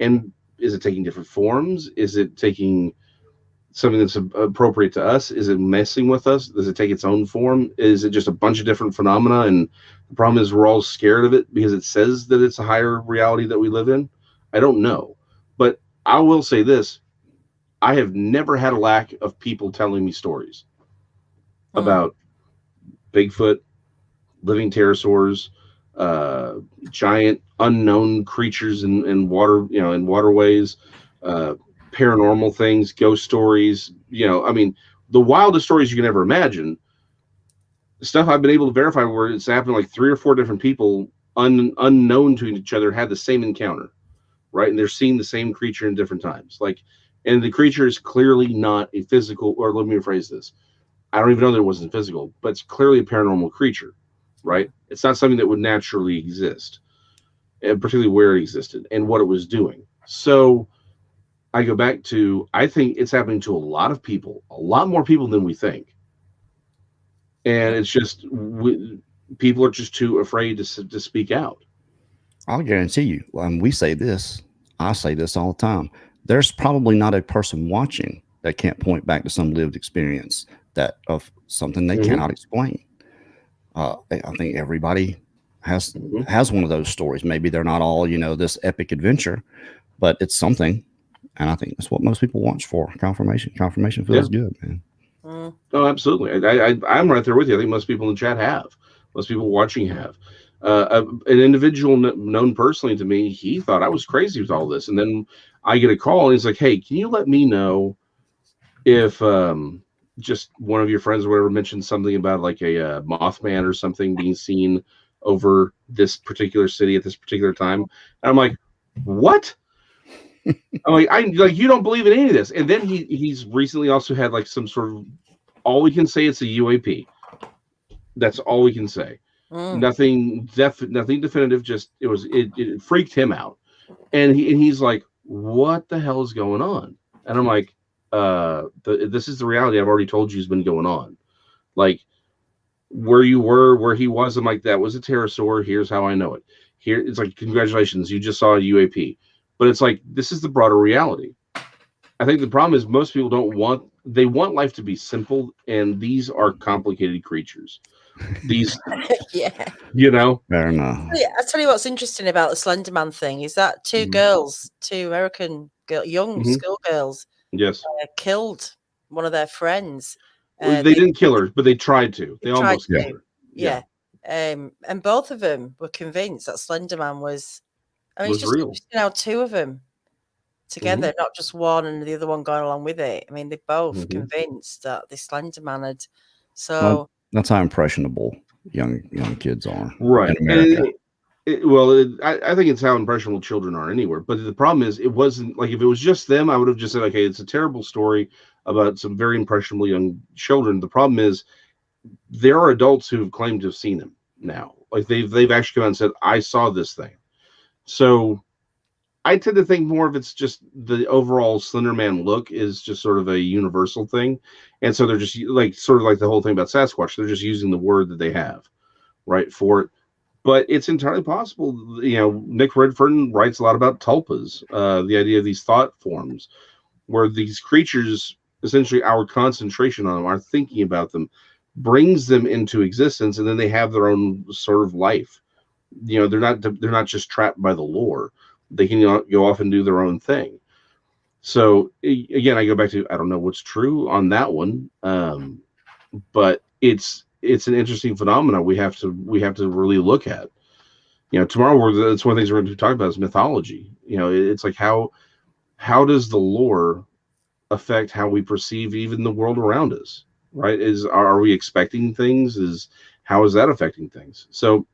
And is it taking different forms? Is it taking something that's appropriate to us? Is it messing with us? Does it take its own form? Is it just a bunch of different phenomena? And the problem is, we're all scared of it because it says that it's a higher reality that we live in. I don't know. But I will say this. I have never had a lack of people telling me stories about Bigfoot, living pterosaurs, giant unknown creatures in water, in waterways, paranormal things, ghost stories. I mean, the wildest stories you can ever imagine. Stuff I've been able to verify where it's happened, like 3 or 4 different people unknown to each other had the same encounter, right? And they're seeing the same creature in different times. And the creature is clearly not a physical, or let me rephrase this. I don't even know that it wasn't physical, but it's clearly a paranormal creature, right? It's not something that would naturally exist, and particularly where it existed and what it was doing. So I go back to, I think it's happening to a lot of people, a lot more people than we think. And it's just, people are just too afraid to speak out. I'll guarantee you, we say this, I say this all the time. There's probably not a person watching that can't point back to some lived experience of something they cannot explain. I think everybody has one of those stories. Maybe they're not all, this epic adventure, but it's something. And I think that's what most people watch for. Confirmation. Confirmation feels good, man. Oh, absolutely. I'm right there with you. I think most people in the chat have. Most people watching have. An individual known personally to me, he thought I was crazy with all this. And then I get a call, and he's like, hey, can you let me know if just one of your friends or whatever mentioned something about like a Mothman or something being seen over this particular city at this particular time? And I'm like, what? I'm like, you don't believe in any of this. And then he's recently also had like some sort of, all we can say, it's a UAP. That's all we can say. Nothing definitive. Just it freaked him out, and he's like, what the hell is going on? And I'm like, this is the reality I've already told you has been going on. Like, where you were, where he was, I'm like, that was a pterosaur. Here's how I know it. Here, it's like, congratulations, you just saw a UAP. But it's like, this is the broader reality. I think the problem is most people they want life to be simple, and these are complicated creatures. These, yeah, fair enough. I'll tell you what's interesting about the Slender Man thing is that 2 girls, 2 American young schoolgirls, Yes. killed one of their friends. They They didn't kill her, but they tried to. They tried almost killed to, her. yeah. And both of them were convinced that Slender Man was. I mean, it's Was just real. interesting how two of them together, not just one and the other one going along with it. I mean, they both convinced that the Slender Man had. So Well, that's how impressionable young kids are Right. in America. I think it's how impressionable children are anywhere. But the problem is, it wasn't like if it was just them, I would have just said, okay, it's a terrible story about some very impressionable young children. The problem is, there are adults who have claimed to have seen him now. Like they've actually come out and said, I saw this thing. So I tend to think more of it's just the overall Slender Man look is just sort of a universal thing. And so they're just like sort of like the whole thing about Sasquatch. They're just using the word that they have, right, for it. But it's entirely possible. Nick Redfern writes a lot about tulpas, the idea of these thought forms, where these creatures, essentially our concentration on them, our thinking about them, brings them into existence, and then they have their own sort of life. They're not just trapped by the lore. They can go off and do their own thing. So again, I go back to, I don't know what's true on that one, but it's an interesting phenomenon we have to really look at. Tomorrow it's one of the things we're going to talk about is mythology. It's like how does the lore affect how we perceive even the world around us, right? Are we expecting things? How is that affecting things? So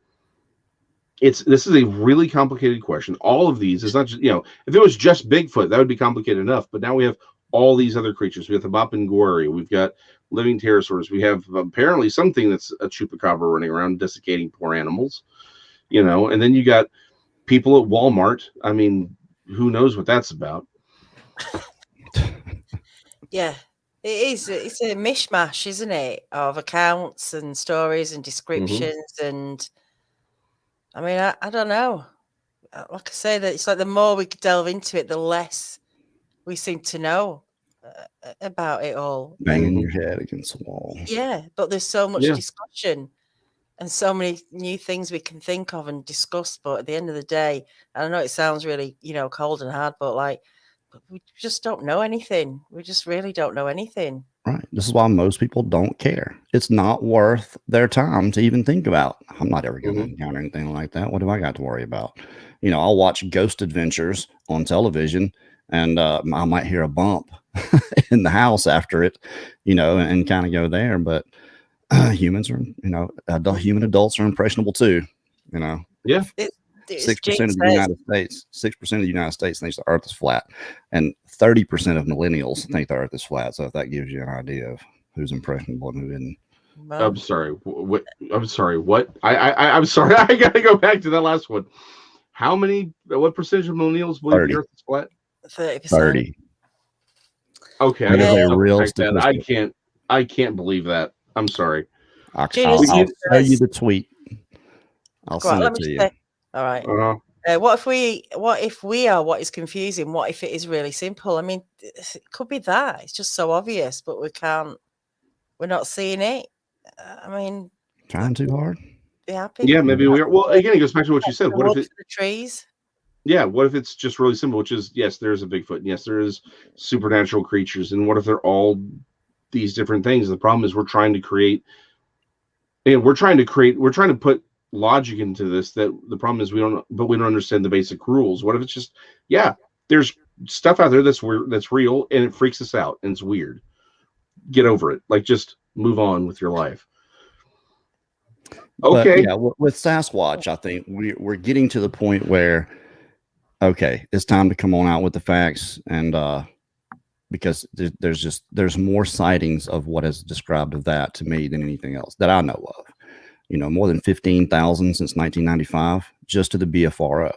this is a really complicated question. All of these, it's not just, if it was just Bigfoot, that would be complicated enough. But now we have all these other creatures. We have the Mapinguari. We've got living pterosaurs. We have apparently something that's a chupacabra running around desiccating poor animals, and then you got people at Walmart. I mean, who knows what that's about? yeah, it is. It's a mishmash, isn't it, of accounts and stories and descriptions. And I mean, I don't know. Like I say, that it's like the more we delve into it, the less we seem to know about it all. Banging your head against the wall. Yeah, but there's so much discussion and so many new things we can think of and discuss. But at the end of the day, I know it sounds really, cold and hard, but we just don't know anything. We just really don't know anything. Right. This is why most people don't care. It's not worth their time to even think about. I'm not ever going to encounter anything like that. What do I got to worry about? I'll watch Ghost Adventures on television, and I might hear a bump in the house after it, and kind of go there. But humans are, human adults are impressionable too. Yeah. 6% of the United States, 6% of the United States thinks the Earth is flat, and 30% of millennials think the Earth is flat. So if that gives you an idea of who's impressionable and who isn't. I'm sorry. What? I'm sorry. What? I'm sorry. I got to go back to that last one. What percentage of millennials believe 30. the Earth is flat? 30%. 30. Okay, that is a real statistic. I can't believe that. I'm sorry. I'll tell you the tweet. I'll send it to you. All right. What if we are what is confusing? What if it is really simple? I mean, it could be that it's just so obvious, but we're not seeing it. I mean, trying too hard. Be happy. Yeah, maybe we are. Well, again, it goes back to what you said. What if the trees? Yeah, what if it's just really simple? Which is, yes, there is a Bigfoot, and yes, there is supernatural creatures, and what if they're all these different things? The problem is we're trying to put logic into this. That the problem is we don't understand the basic rules. What if it's just, there's stuff out there that's real, and it freaks us out, and it's weird. Get over it. Like, just move on with your life. Okay. But, with Sasquatch, I think we're getting to the point where, okay, it's time to come on out with the facts, and because there's more sightings of what is described of that to me than anything else that I know of. More than 15,000 since 1995, just to the BFRO.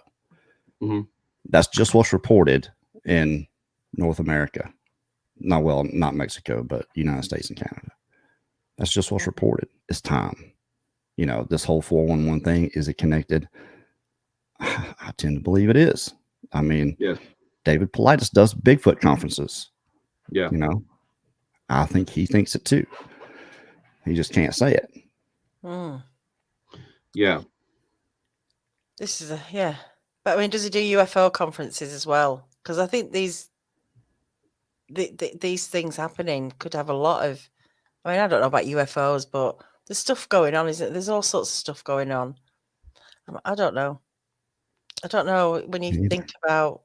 Mm-hmm. That's just what's reported in North America. Not Mexico, but United States and Canada. That's just what's reported. It's time. This whole 411 thing, is it connected? I tend to believe it is. I mean, David Paulides does Bigfoot conferences. Yeah. I think he thinks it too. He just can't say it. Yeah. This is but I mean, does he do UFO conferences as well? Because I think these these things happening could have a lot of. I mean, I don't know about UFOs, but there's stuff going on, isn't there? There's all sorts of stuff going on. I don't know. I don't know when you think about.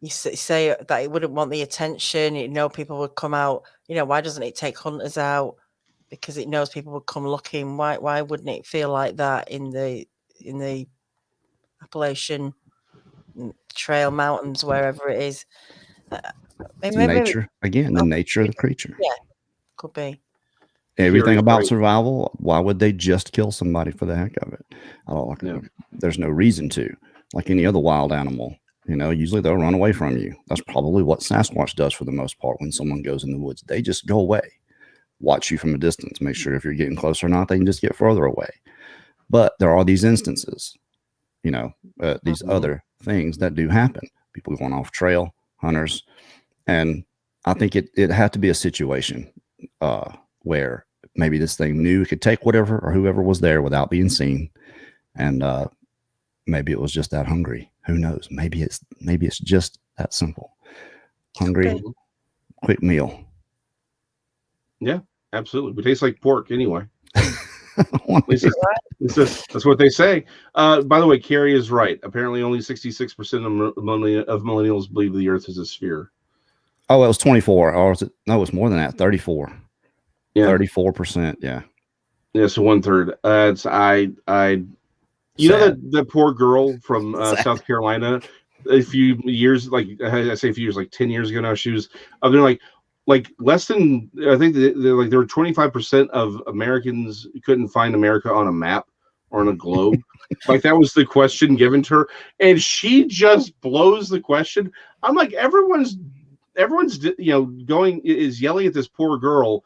You say that it wouldn't want the attention. You know, people would come out. You know, why doesn't it take hunters out? Because it knows people would come looking. Why wouldn't it feel like that in the Appalachian Trail Mountains, wherever it is? Maybe nature again. The nature of the creature. Yeah, could be. Everything about survival. Why would they just kill somebody for the heck of it? I don't like. No. There's no reason to. Like any other wild animal. You know, usually they'll run away from you. That's probably what Sasquatch does for the most part when someone goes in the woods. They just go away, watch you from a distance, make sure if you're getting close or not, they can just get further away. But there are these instances, you know, these other things that do happen. People going off trail, hunters. And I think it had to be a situation where maybe this thing knew it could take whatever or whoever was there without being seen. And maybe it was just that hungry. Who knows? Maybe it's just that simple. Hungry, quick meal. Yeah, absolutely. We taste like pork anyway. That's what they say. By the way, Carrie is right. Apparently, only 66% of millennials believe the Earth is a sphere. Oh, it was 24. Or was it? No, it was more than that. 34. Yeah, 34%. Yeah. Yeah, so 1/3. It's you know that poor girl from South Carolina, a few years, like I say a few years, like 10 years ago now, she was up there like less than, I think there were 25% of Americans couldn't find America on a map or on a globe. Like that was the question given to her. And she just blows the question. I'm like, everyone's is yelling at this poor girl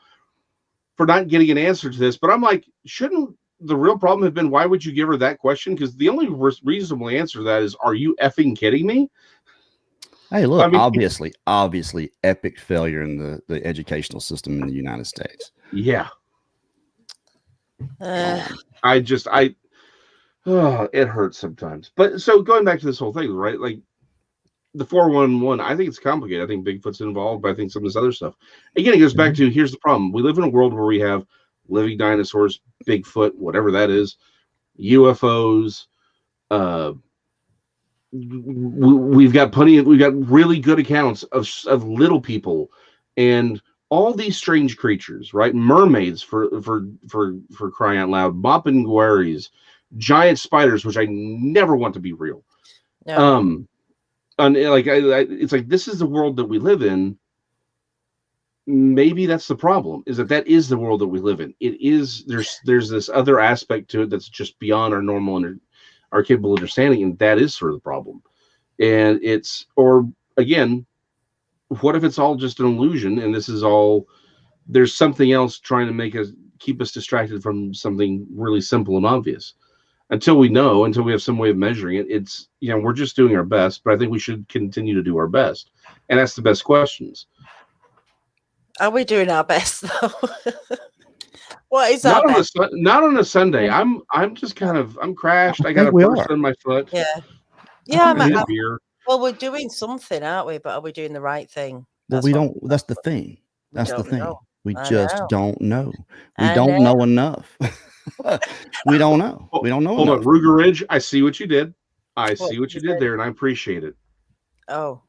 for not getting an answer to this. But I'm like, shouldn't the real problem have been, why would you give her that question? Because the only reasonable answer to that is, are you effing kidding me? Hey, look, I mean, obviously epic failure in the educational system in the United States. Yeah. It hurts sometimes. But so going back to this whole thing, right? Like the 411, I think it's complicated. I think Bigfoot's involved, but I think some of this other stuff. Again, it goes back to, here's the problem. We live in a world where we have living dinosaurs, Bigfoot, whatever that is, UFOs. We've got really good accounts of little people and all these strange creatures, right? Mermaids for crying out loud, mopinguaris, giant spiders, which I never want to be real. No. And it's like, this is the world that we live in. Maybe that's the problem, is that is the world that we live in. It is, there's this other aspect to it that's just beyond our normal and our capable understanding, and that is sort of the problem. And again, what if it's all just an illusion, and this is all, there's something else trying to keep us distracted from something really simple and obvious. Until we have some way of measuring it, it's, we're just doing our best, but I think we should continue to do our best and ask the best questions. Are we doing our best though? What is our best? Not on a Sunday. I'm just I'm crashed. I got a burst on my foot. Yeah. Well, we're doing something, aren't we? But are we doing the right thing? That's the thing. That's the thing. We just don't know. We don't know enough. We don't know. We don't know. Hold on, Ruger Ridge. I see what you did. I see what you did there, and I appreciate it. Oh.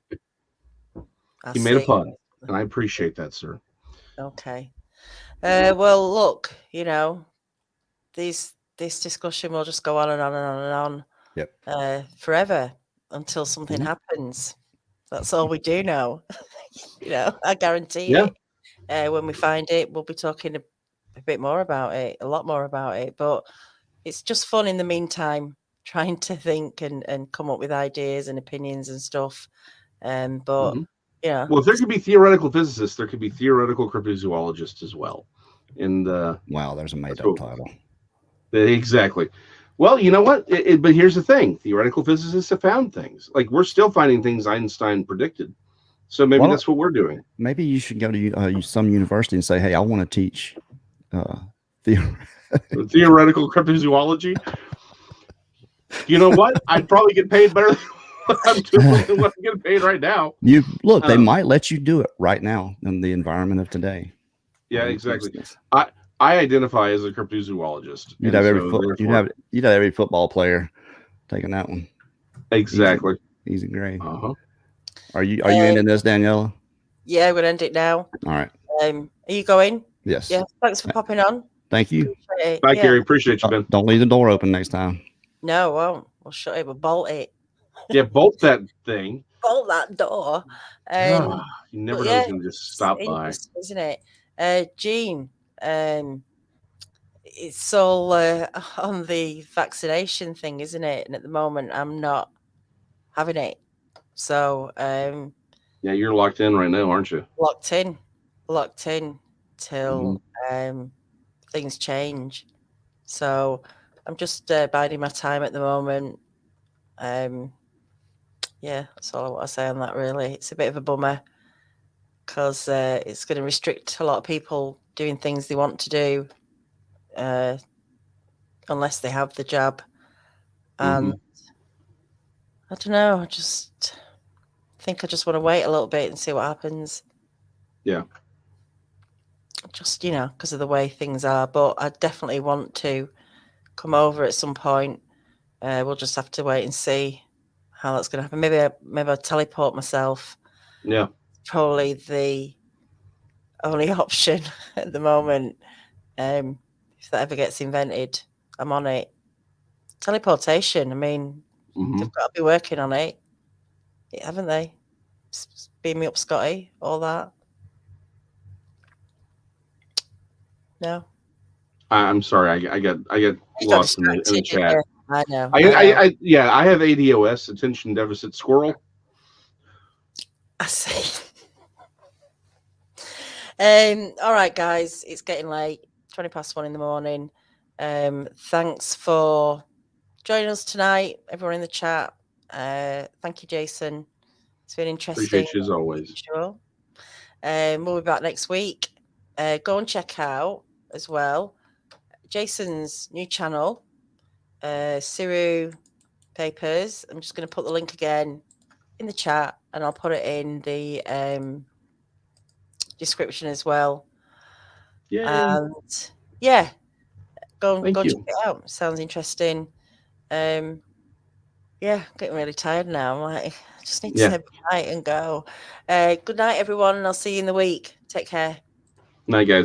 You made a pun. And I appreciate that, sir. Okay. Well, look, this discussion will just go on and on and on and on. Yep. Forever until something happens. That's all we do know. I guarantee it. When we find it, we'll be talking a bit more about it, a lot more about it. But it's just fun in the meantime, trying to think and come up with ideas and opinions and stuff. But yeah. Well, if there could be theoretical physicists, there could be theoretical cryptozoologists as well. And wow, there's a made-up title. Exactly. Well, you know what? But here's the thing: theoretical physicists have found things. Like, we're still finding things Einstein predicted. So maybe that's what we're doing. Maybe you should go to some university and say, "Hey, I want to teach theoretical cryptozoology." You know what? I'd probably get paid better. I'm doing what I'm getting paid right now. You look, they Um, might let you do it right now in the environment of today. Yeah, exactly. I identify as a cryptozoologist, You'd and have so therefore, you'd have every football player taking that one. exactly. Easy grade. Uh-huh. Are you ending this, Daniela? Yeah, we're gonna end it now. All right. Are you going? Yes. Yeah. Thanks for popping on. Thank you. Appreciate it. Bye, Yeah. Gary. Appreciate you, Ben. Don't leave the door open next time. No, I won't. We'll shut it. We'll bolt it. Yeah, bolt that thing. Bolt that door. You never know who's going to just stop by. Isn't it? Jean, it's all on the vaccination thing, isn't it? And at the moment, I'm not having it. So, yeah, you're locked in right now, aren't you? Locked in till things change. So I'm just biding my time at the moment. Yeah, that's all I want to say on that, really. It's a bit of a bummer because it's going to restrict a lot of people doing things they want to do unless they have the jab. And I don't know, I just think I just want to wait a little bit and see what happens. Yeah. Just, because of the way things are. But I definitely want to come over at some point. We'll just have to wait and see how that's going to happen. Maybe I'll teleport myself. Yeah. Probably the only option at the moment. If that ever gets invented, I'm on it. Teleportation, I mean, they've got to be working on it, haven't they? Beam me up, Scotty, all that. No. I'm sorry. I got lost in the chat. I know. I have ADOS, attention deficit squirrel. I see. All right, guys, it's getting late. 1:20 in the morning. Thanks for joining us tonight, everyone in the chat. Thank you, Jason. It's been interesting. Appreciate you as always. Sure. We'll be back next week. Go and check out as well Jason's new channel, Siru Papers. I'm just going to put the link again in the chat, and I'll put it in the description as well. Yeah. And yeah, go check it out. Sounds interesting. Yeah, I'm getting really tired now. I'm like, I just need to say bye and go. Good night, everyone, and I'll see you in the week. Take care. Night, guys.